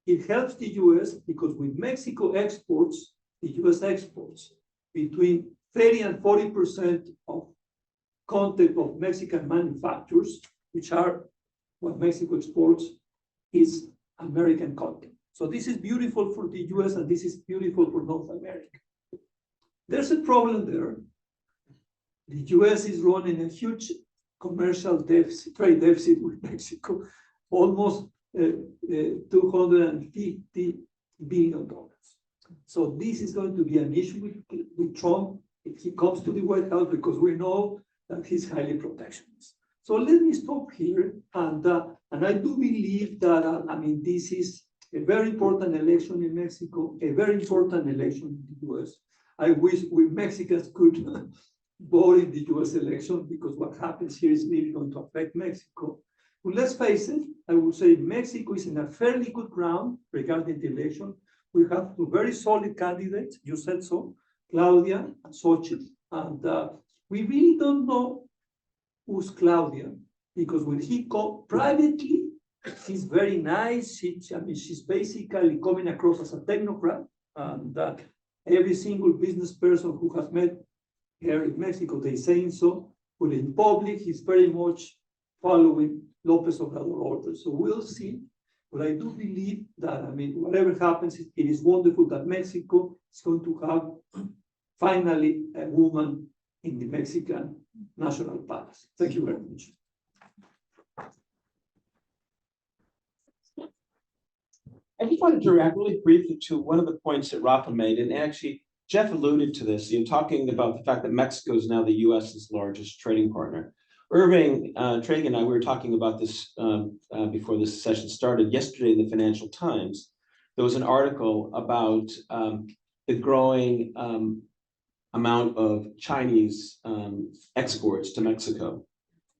It helps the US because with Mexico exports, the US exports between 30 and 40% of content of Mexican manufacturers, which are what Mexico exports, is American content. So this is beautiful for the US and this is beautiful for North America. There's a problem there. The US is running a huge commercial deficit, trade deficit with Mexico, almost $250 billion. So this is going to be an issue with Trump if he comes to the White House, because we know that he's highly protectionist. So let me stop here, and I do believe that this is a very important election in Mexico, a very important election in the US. I wish we Mexicans could vote in the US election, because what happens here is really going to affect Mexico. But let's face it, I would say Mexico is in a fairly good ground regarding the election. We have two very solid candidates, you said so, Claudia and Xochitl. And we really don't know who's Claudia, because when he called privately, she's very nice. She's basically coming across as a technocrat. And every single business person who has met here in Mexico, they saying so. But in public, he's very much following López Obrador orders. So we'll see. But I do believe that, whatever happens, it is wonderful that Mexico is going to have finally a woman in the Mexican National Palace. Thank you very much. I just wanted to react really briefly to one of the points that Rafa made, and actually Jeff alluded to this, talking about the fact that Mexico is now the US's largest trading partner. Irving Traeger and I, we were talking about this before this session started yesterday in the Financial Times. There was an article about the growing amount of Chinese exports to Mexico.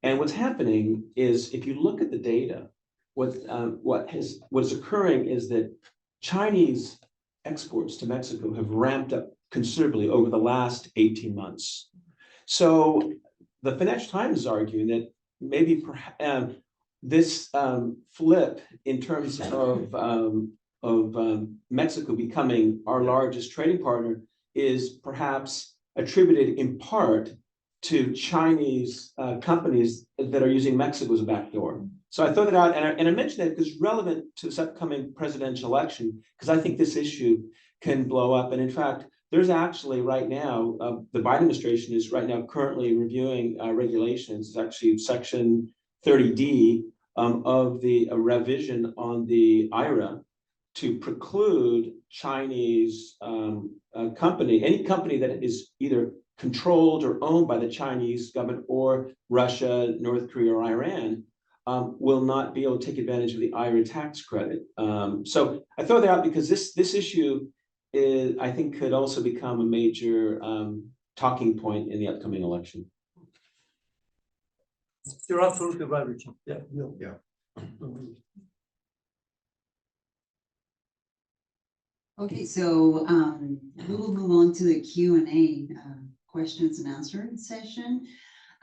And what's happening is, if you look at the data, what's occurring is that Chinese exports to Mexico have ramped up considerably over the last 18 months. So the Financial Times is arguing that maybe this flip in terms of Mexico becoming our largest trading partner is perhaps attributed in part to Chinese companies that are using Mexico as a backdoor. So I throw that out, and I mention that because it's relevant to this upcoming presidential election, because I think this issue can blow up. And in fact, there's actually right now, the Biden administration is right now currently reviewing regulations. It's actually Section 30D of the revision on the IRA to preclude Chinese any company that is either controlled or owned by the Chinese government or Russia, North Korea, or Iran will not be able to take advantage of the IRA tax credit. So I throw that out because this issue is, I think, could also become a major talking point in the upcoming election. You're absolutely right, Richard. Yeah. Yeah. Okay, so we will move on to the Q&A, questions and answer session.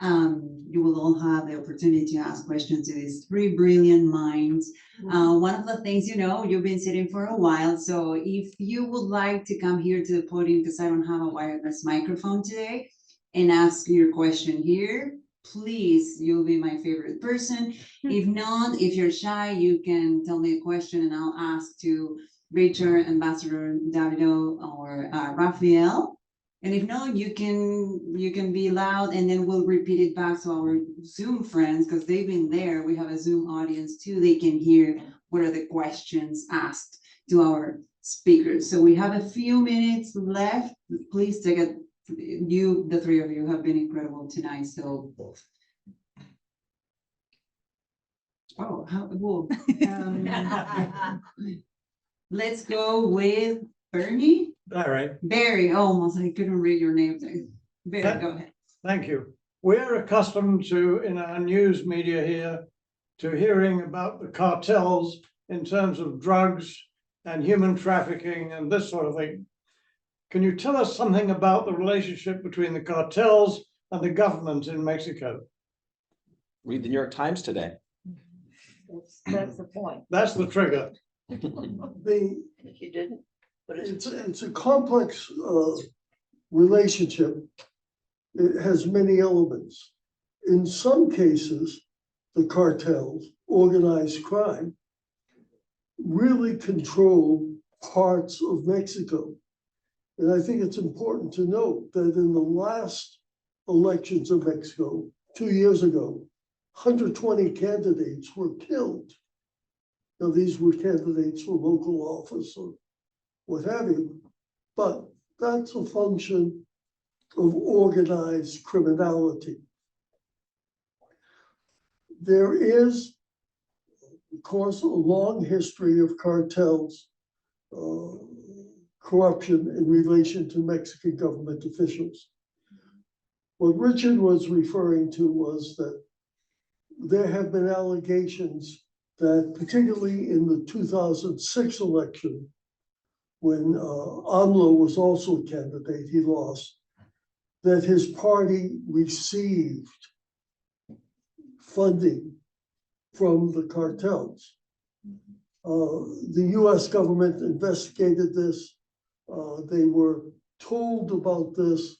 You will all have the opportunity to ask questions to these three brilliant minds. One of the things, you've been sitting for a while, so if you would like to come here to the podium, because I don't have a wireless microphone today, and ask your question here, please, you'll be my favorite person. If not, if you're shy, you can tell me a question and I'll ask to Richard, Ambassador Davidow, or Rafael. And if not, you can be loud, and then we'll repeat it back to our Zoom friends, because they've been there. We have a Zoom audience too. They can hear what are the questions asked to our speakers. So we have a few minutes left. Please take it. You, the three of you, have been incredible tonight. So, let's go with Bernie. All right, Barry, almost, I couldn't read your name. Barry, go ahead. thank you. We're accustomed to, in our news media here, to hearing about the cartels in terms of drugs and human trafficking and this sort of thing. Can you tell us something about the relationship between the cartels and the government in Mexico? Read the New York Times today. That's the point. That's the trigger. If you didn't, but It's a complex relationship. It has many elements. In some cases, the cartels, organized crime, really control parts of Mexico. And I think it's important to note that in the last elections of Mexico, 2 years ago, 120 candidates were killed. Now, these were candidates for local office or what have you, but that's a function of organized criminality. There is, of course, a long history of cartels, corruption in relation to Mexican government officials. What Richard was referring to was that there have been allegations that, particularly in the 2006 election, when AMLO was also a candidate, he lost, that his party received funding from the cartels. The US government investigated this. They were told about this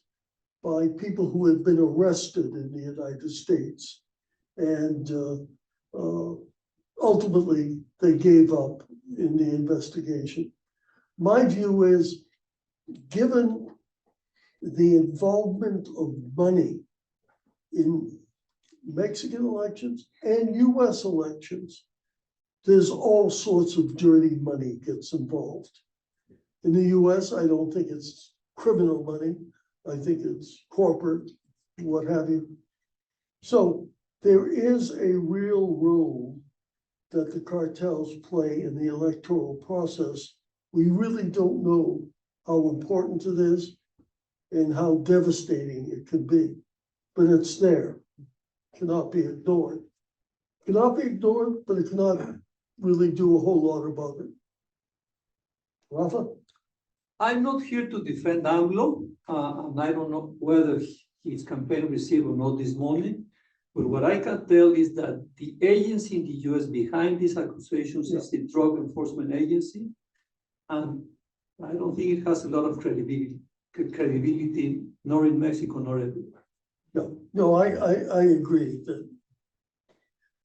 by people who had been arrested in the United States. And ultimately, they gave up in the investigation. My view is, given the involvement of money in Mexican elections and US elections, there's all sorts of dirty money gets involved. In the US, I don't think it's criminal money. I think it's corporate, what have you. So there is a real role that the cartels play in the electoral process. We really don't know how important it is and how devastating it could be, but it's there. It cannot be ignored. It cannot be ignored, but it cannot really do a whole lot about it. Rafa? I'm not here to defend AMLO, and I don't know whether his campaign received or not this morning. But what I can tell is that the agency in the US behind these accusations is the Drug Enforcement Agency. And I don't think it has a lot of credibility, nor in Mexico, nor everywhere. No, I agree that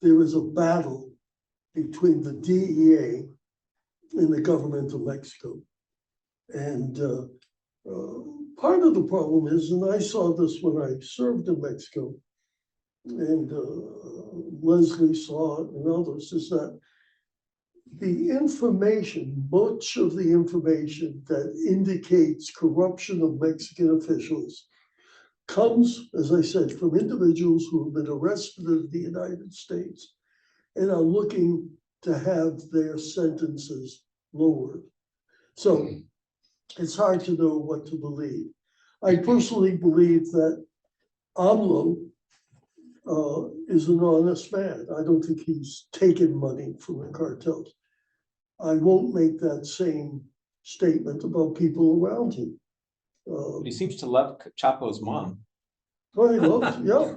there is a battle between the DEA and the government of Mexico. And part of the problem is, and I saw this when I served in Mexico, and Leslie saw it and others, is that the information, much of the information that indicates corruption of Mexican officials comes, as I said, from individuals who have been arrested in the United States and are looking to have their sentences lowered. So it's hard to know what to believe. I personally believe that AMLO is an honest man. I don't think he's taken money from the cartels. I won't make that same statement about people around him. He seems to love Chapo's mom. Well, he loves, yeah.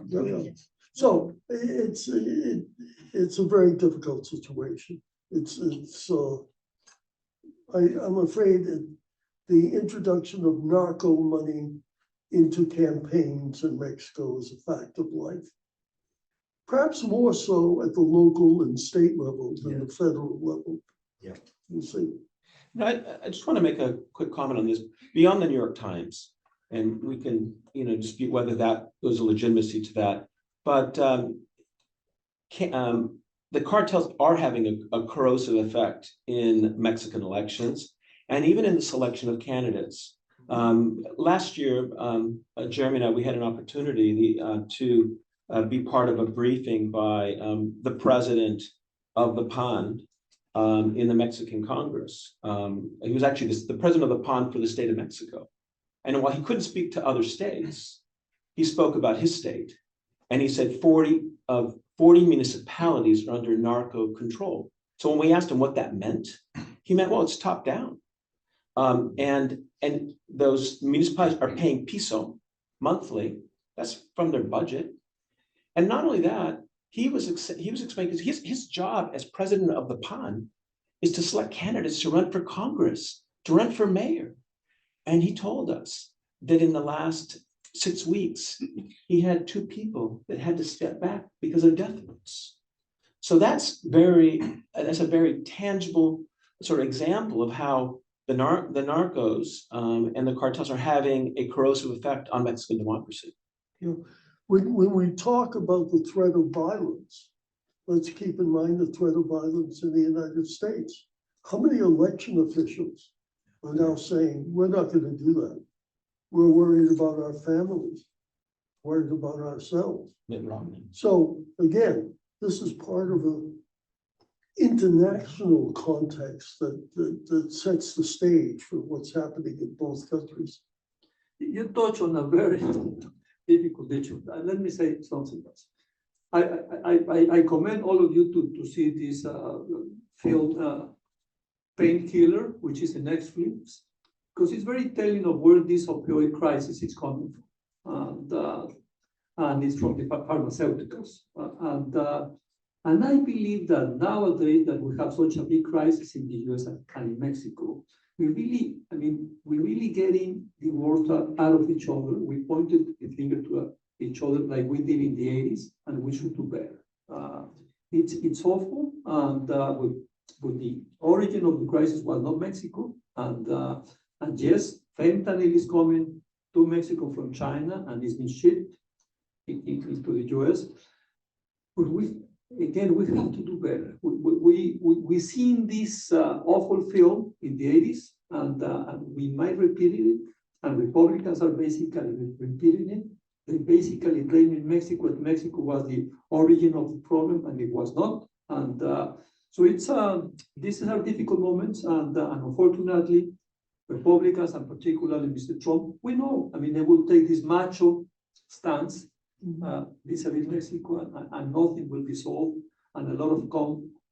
So it's a very difficult situation. I'm afraid that the introduction of narco money into campaigns in Mexico is a fact of life. Perhaps more so at the local and state level than the federal level. Yeah. We'll see. No, I just want to make a quick comment on this. Beyond the New York Times, and we can, dispute whether there's a legitimacy to that. But the cartels are having a corrosive effect in Mexican elections and even in the selection of candidates. Last year, Jeremy and I, we had an opportunity to be part of a briefing by the president of the PAN in the Mexican Congress. He was actually the president of the PAN for the state of Mexico. And while he couldn't speak to other states, he spoke about his state. And he said 40 municipalities are under narco control. So when we asked him what that meant, he meant, well, it's top down. And those municipalities are paying peso monthly. That's from their budget. And not only that, he was explaining his job as president of the PAN is to select candidates to run for Congress, to run for mayor. And he told us that in the last 6 weeks, he had 2 people that had to step back because of death threats. So that's a very tangible sort of example of how the narcos and the cartels are having a corrosive effect on Mexican democracy. When we talk about the threat of violence, let's keep in mind the threat of violence in the United States. How many election officials are now saying, we're not going to do that? We're worried about our families, worried about ourselves. So again, this is part of an international context that sets the stage for what's happening in both countries. You touch on a very difficult issue. Let me say something else. I commend all of you to see this film Painkiller, which is the next film, because it's very telling of where this opioid crisis is coming from, and it's from the pharmaceuticals. And I believe that nowadays that we have such a big crisis in the US and in Mexico, we're really getting the words out of each other. We pointed the finger to each other like we did in the 80s, and we should do better. It's awful, and but the origin of the crisis was not Mexico, and yes, fentanyl is coming to Mexico from China and is being shipped into the US. But we have to do better. We seen this awful film in the 80s, and we might repeat it, and Republicans are basically repeating it. They basically blaming Mexico, that Mexico was the origin of the problem, and it was not. And so these are difficult moments, and unfortunately, Republicans, and particularly Mr. Trump, we know, they will take this macho stance vis-a-vis Mexico, and nothing will be solved, and a lot of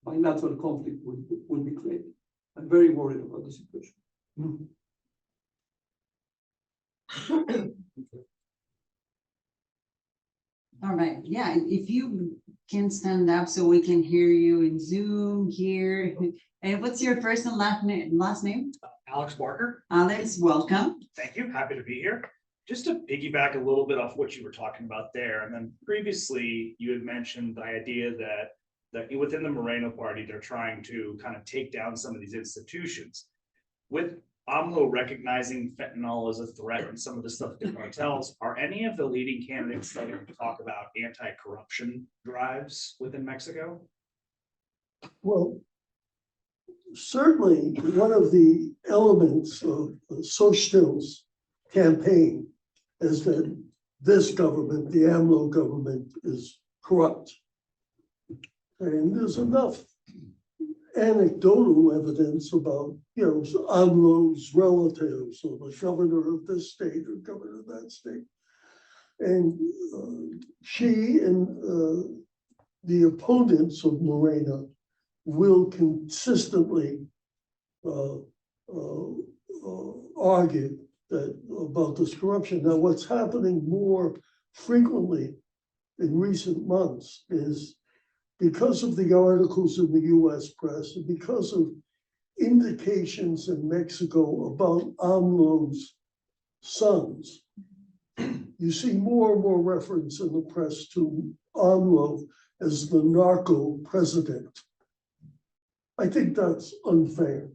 bilateral conflict will be created. I'm very worried about the situation. All right, yeah, if you can stand up so we can hear you in Zoom here. And what's your first and last name? Alex Barker. Alex, welcome. Thank you. Happy to be here. Just to piggyback a little bit off what you were talking about there, and then previously you had mentioned the idea that within the Moreno party, they're trying to kind of take down some of these institutions. With AMLO recognizing fentanyl as a threat and some of the stuff to cartels, are any of the leading candidates starting to talk about anti-corruption drives within Mexico? Well, certainly one of the elements of Xochitl's campaign is that this government, the AMLO government, is corrupt. And there's enough anecdotal evidence about, AMLO's relatives or the governor of this state or governor of that state. And she and the opponents of Morena will consistently argue about this corruption. Now, what's happening more frequently in recent months is because of the articles in the US press and because of indications in Mexico about AMLO's sons, you see more and more reference in the press to AMLO as the narco president. I think that's unfair,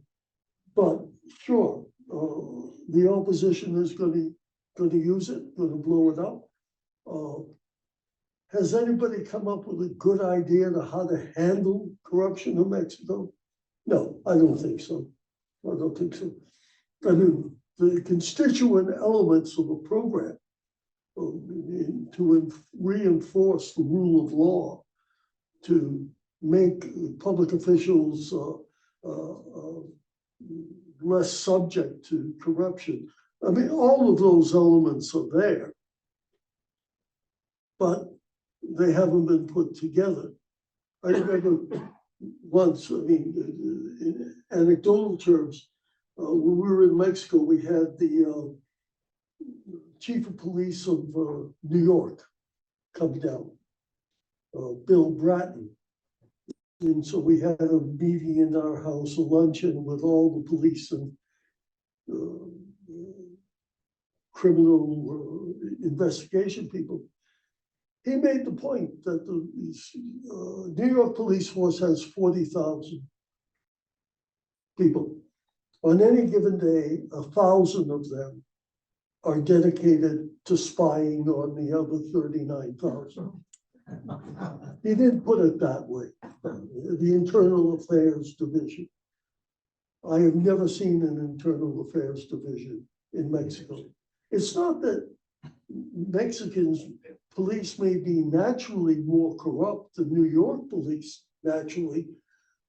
but sure, the opposition is going to use it, going to blow it up. Has anybody come up with a good idea to how to handle corruption in Mexico? No, I don't think so. I don't think so. I mean, the constituent elements of a program to reinforce the rule of law, to make public officials less subject to corruption. I mean, all of those elements are there, but they haven't been put together. I remember once, I mean, in anecdotal terms, when we were in Mexico, we had the chief of police of New York come down, Bill Bratton. And so we had a meeting in our house, a luncheon with all the police and criminal investigation people. He made the point that the New York police force has 40,000 people. On any given day, 1,000 of them are dedicated to spying on the other 39,000. He didn't put it that way. The Internal Affairs Division. I have never seen an Internal Affairs Division in Mexico. It's not that Mexicans police may be naturally more corrupt than New York police, naturally,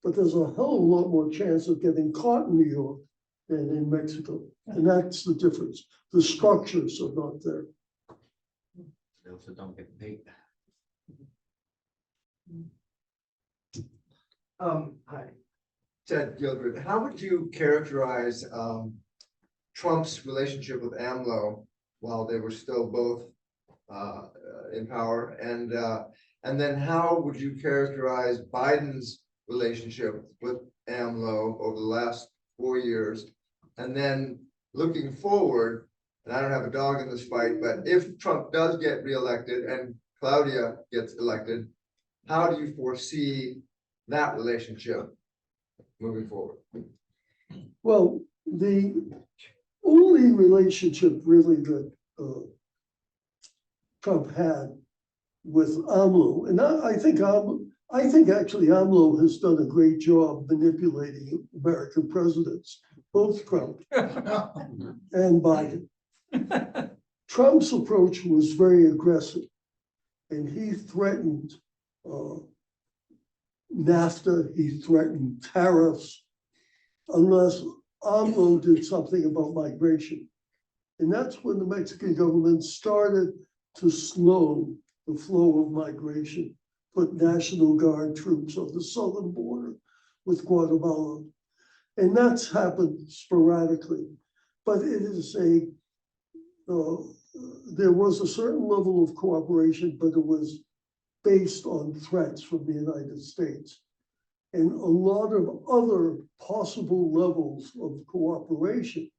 but there's a hell of a lot more chance of getting caught in New York than in Mexico. And that's the difference. The structures are not there. They also don't get paid. Hi, Ted Gilbert. How would you characterize Trump's relationship with AMLO while they were still both in power, and then how would you characterize Biden's relationship with AMLO over the last 4 years, and then looking forward? And I don't have a dog in this fight, but if Trump does get reelected and Claudia gets elected, how do you foresee that relationship moving forward? Well, the only relationship really that Trump had with AMLO, and I think actually AMLO has done a great job manipulating American presidents, both Trump and Biden. Trump's approach was very aggressive, and he threatened NAFTA, he threatened tariffs, unless AMLO did something about migration. And that's when the Mexican government started to slow the flow of migration, put National Guard troops on the southern border with Guatemala. And that's happened sporadically. But it is there was a certain level of cooperation, but it was based on threats from the United States. And a lot of other possible levels of cooperation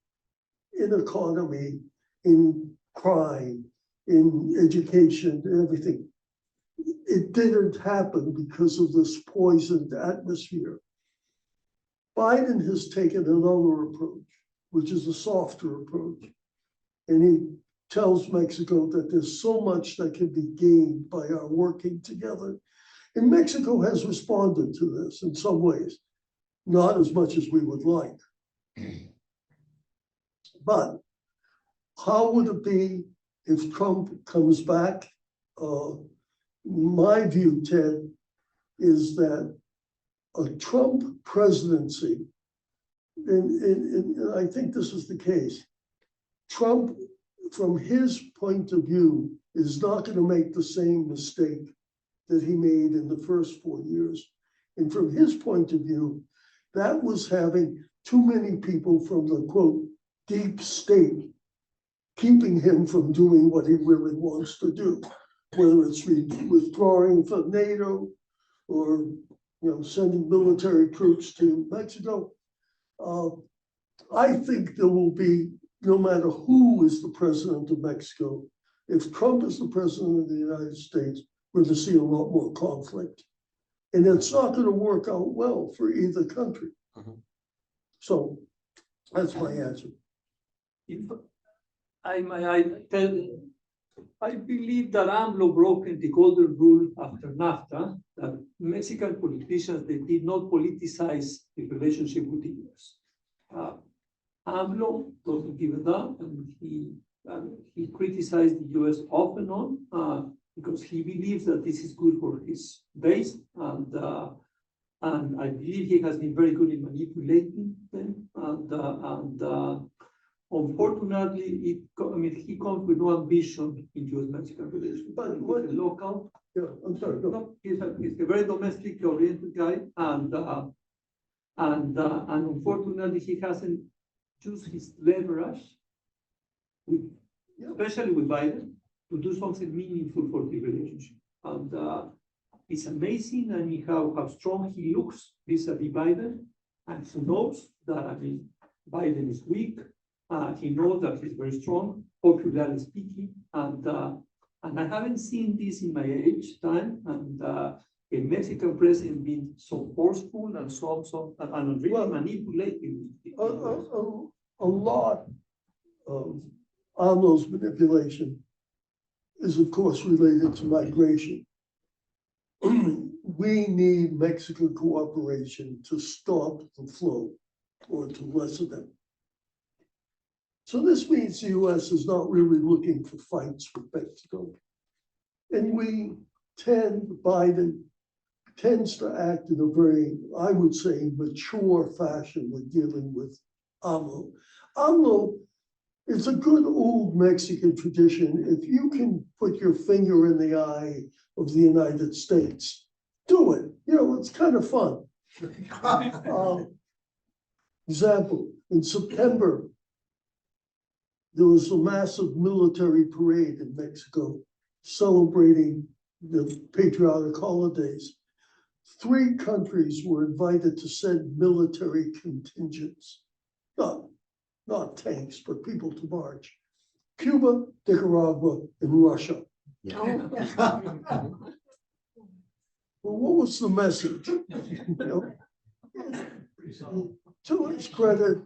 in economy, in crime, in education, everything. It didn't happen because of this poisoned atmosphere. Biden has taken another approach, which is a softer approach. And he tells Mexico that there's so much that can be gained by our working together. And Mexico has responded to this in some ways, not as much as we would like. But how would it be if Trump comes back? My view, Ted, is that a Trump presidency, and I think this is the case, Trump, from his point of view, is not going to make the same mistake that he made in the first 4 years. And from his point of view, that was having too many people from the quote, deep state, keeping him from doing what he really wants to do, whether it's withdrawing from NATO or sending military troops to Mexico. I think there will be, no matter who is the president of Mexico, if Trump is the president of the United States, we're going to see a lot more conflict. And it's not going to work out well for either country. So that's my answer. If I believe that AMLO broke the golden rule after NAFTA, that Mexican politicians, they did not politicize the relationship with the US. AMLO doesn't give a damn, and he criticized the US off and on because he believes that this is good for his base, and I believe he has been very good in manipulating them, and unfortunately, he comes with no ambition in US-Mexican relations. But with the local, I'm sorry. Go. no, he's a very domestic-oriented guy, and unfortunately, he hasn't used his leverage, especially with Biden, to do something meaningful for the relationship. And it's amazing, how strong he looks vis-a-vis Biden, and he knows that Biden is weak. He knows that he's very strong, popularly speaking, and I haven't seen this in my age time, and a Mexican president being so forceful and really manipulating. A lot of AMLO's manipulation is, of course, related to migration. We need Mexican cooperation to stop the flow or to lessen it. So this means the US is not really looking for fights with Mexico. And Biden tends to act in a very, I would say, mature fashion when dealing with AMLO. AMLO is a good old Mexican tradition. If you can put your finger in the eye of the United States, do it. It's kind of fun. Example, in September, there was a massive military parade in Mexico celebrating the patriotic holidays. 3 countries were invited to send military contingents, not tanks, but people to march. Cuba, Nicaragua, and Russia. Well, what was the message? To his credit,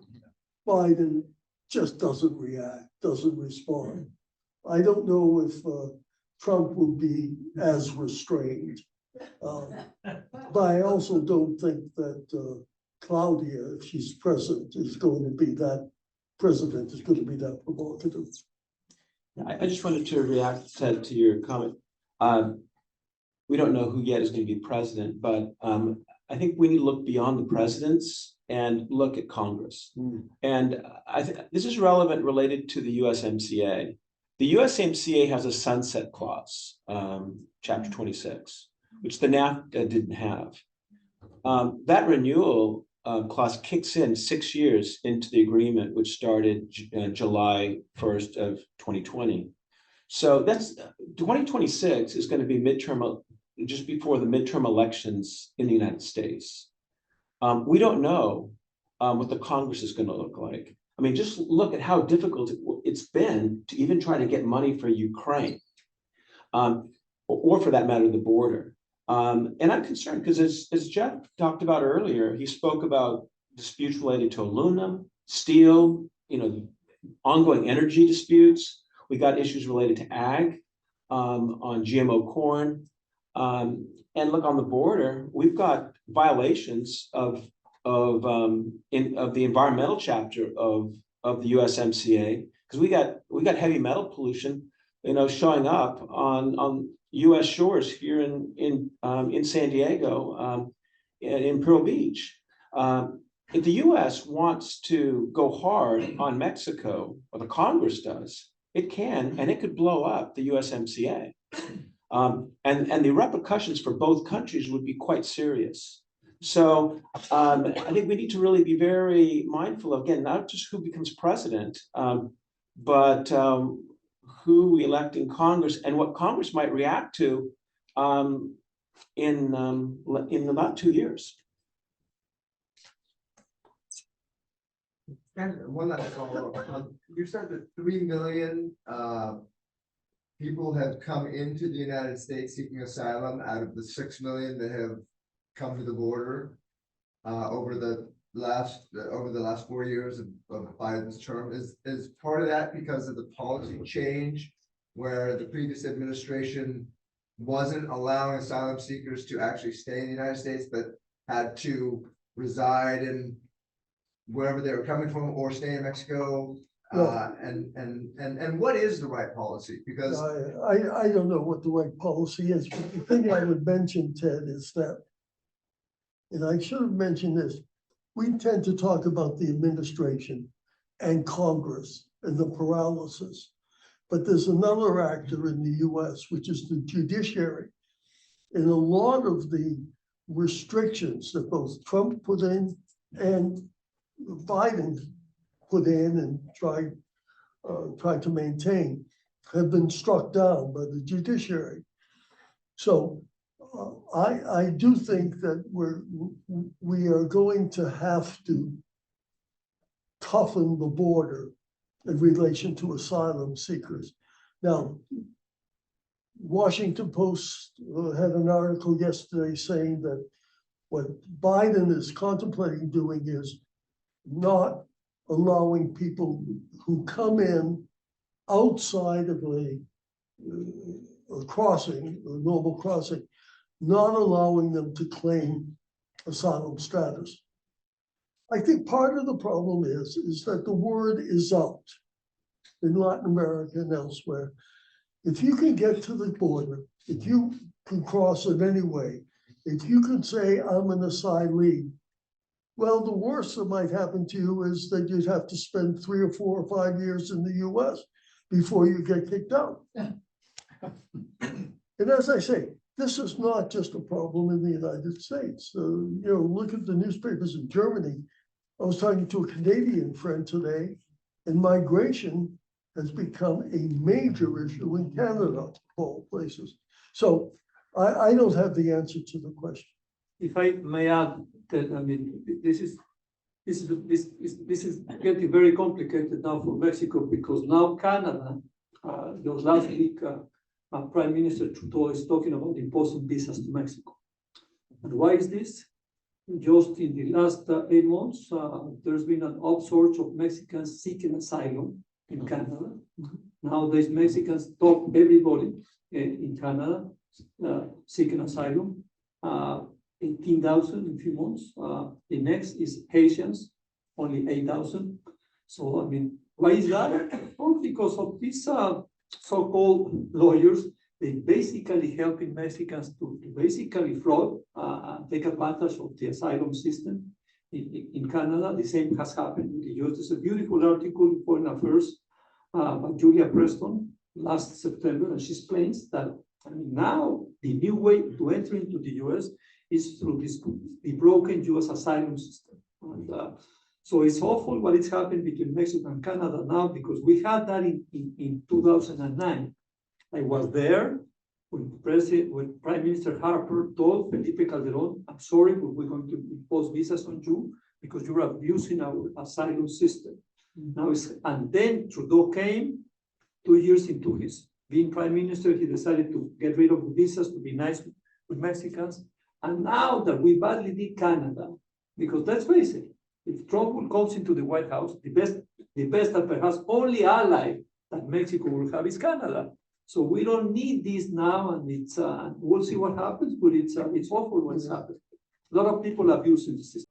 Biden just doesn't react, doesn't respond. I don't know if Trump will be as restrained. But I also don't think that Claudia, if she's president, is going to be that provocative. I just wanted to react to your comment. We don't know who yet is going to be president, but I think we need to look beyond the presidents and look at Congress. And I think this is relevant related to the USMCA. The USMCA has a sunset clause, chapter 26, which the NAFTA didn't have. That renewal clause kicks in 6 years into the agreement, which started July 1st of 2020. So that's 2026 is going to be just before the midterm elections in the United States. We don't know what the Congress is going to look like. Just look at how difficult it's been to even try to get money for Ukraine, or for that matter, the border. And I'm concerned because as Jeff talked about earlier, he spoke about disputes related to aluminum, steel, ongoing energy disputes. We got issues related to ag, on GMO corn. And look, on the border, we've got violations of the environmental chapter of the USMCA, because we got heavy metal pollution, showing up on US shores here in San Diego, in Pearl Beach. If the US wants to go hard on Mexico, or the Congress does, it can, and it could blow up the USMCA. And the repercussions for both countries would be quite serious. So I think we need to really be very mindful of, again, not just who becomes president, but who we elect in Congress and what Congress might react to in about 2 years. And one last follow-up. You said that 3 million people have come into the United States seeking asylum out of the 6 million that have come to the border over the last 4 years of Biden's term. Is part of that because of the policy change where the previous administration wasn't allowing asylum seekers to actually stay in the United States, but had to reside in wherever they were coming from or stay in Mexico? And what is the right policy? Because I don't know what the right policy is, but the thing I would mention, Ted, is that, and I should have mentioned this, we tend to talk about the administration and Congress and the paralysis, but there's another actor in the US, which is the judiciary. And a lot of the restrictions that both Trump put in and Biden put in and tried to maintain have been struck down by the judiciary. So I do think that we are going to have to toughen the border in relation to asylum seekers. Now, Washington Post had an article yesterday saying that what Biden is contemplating doing is not allowing people who come in outside of a crossing, a normal crossing, not allowing them to claim asylum status. I think part of the problem is that the word is out in Latin America and elsewhere. If you can get to the border, if you can cross it anyway, if you can say, I'm an asylee, well, the worst that might happen to you is that you'd have to spend 3 or 4 or 5 years in the US before you get kicked out. And as I say, this is not just a problem in the United States. Look at the newspapers in Germany. I was talking to a Canadian friend today, and migration has become a major issue in Canada, of all places. So I don't have the answer to the question. If I may add that, I mean, this is getting very complicated now for Mexico because now Canada, last week, Prime Minister Trudeau is talking about imposing visas to Mexico. And why is this? Just in the last 8 months, there's been an upsurge of Mexicans seeking asylum in Canada. Nowadays, Mexicans top everybody in Canada seeking asylum. 18,000 in a few months. The next is Haitians, only 8,000. So, I mean, why is that? Well, because of these so-called lawyers, they basically helping Mexicans to basically fraud, take advantage of the asylum system in Canada. The same has happened in the US. There's a beautiful article in Foreign Affairs by Julia Preston last September, and she explains that, I mean, now the new way to enter into the US is through the broken US asylum system. And so it's awful what is happening between Mexico and Canada now, because we had that in 2009. I was there when Prime Minister Harper told Felipe Calderon, I'm sorry, but we're going to impose visas on you because you're abusing our asylum system. Now and then Trudeau came 2 years into his being Prime Minister, he decided to get rid of the visas to be nice with Mexicans. And now that we badly need Canada, because let's face it, if Trump comes into the White House, the best and perhaps only ally that Mexico will have is Canada. So we don't need this now, and we'll see what happens, but it's awful what's happened. A lot of people abusing the system.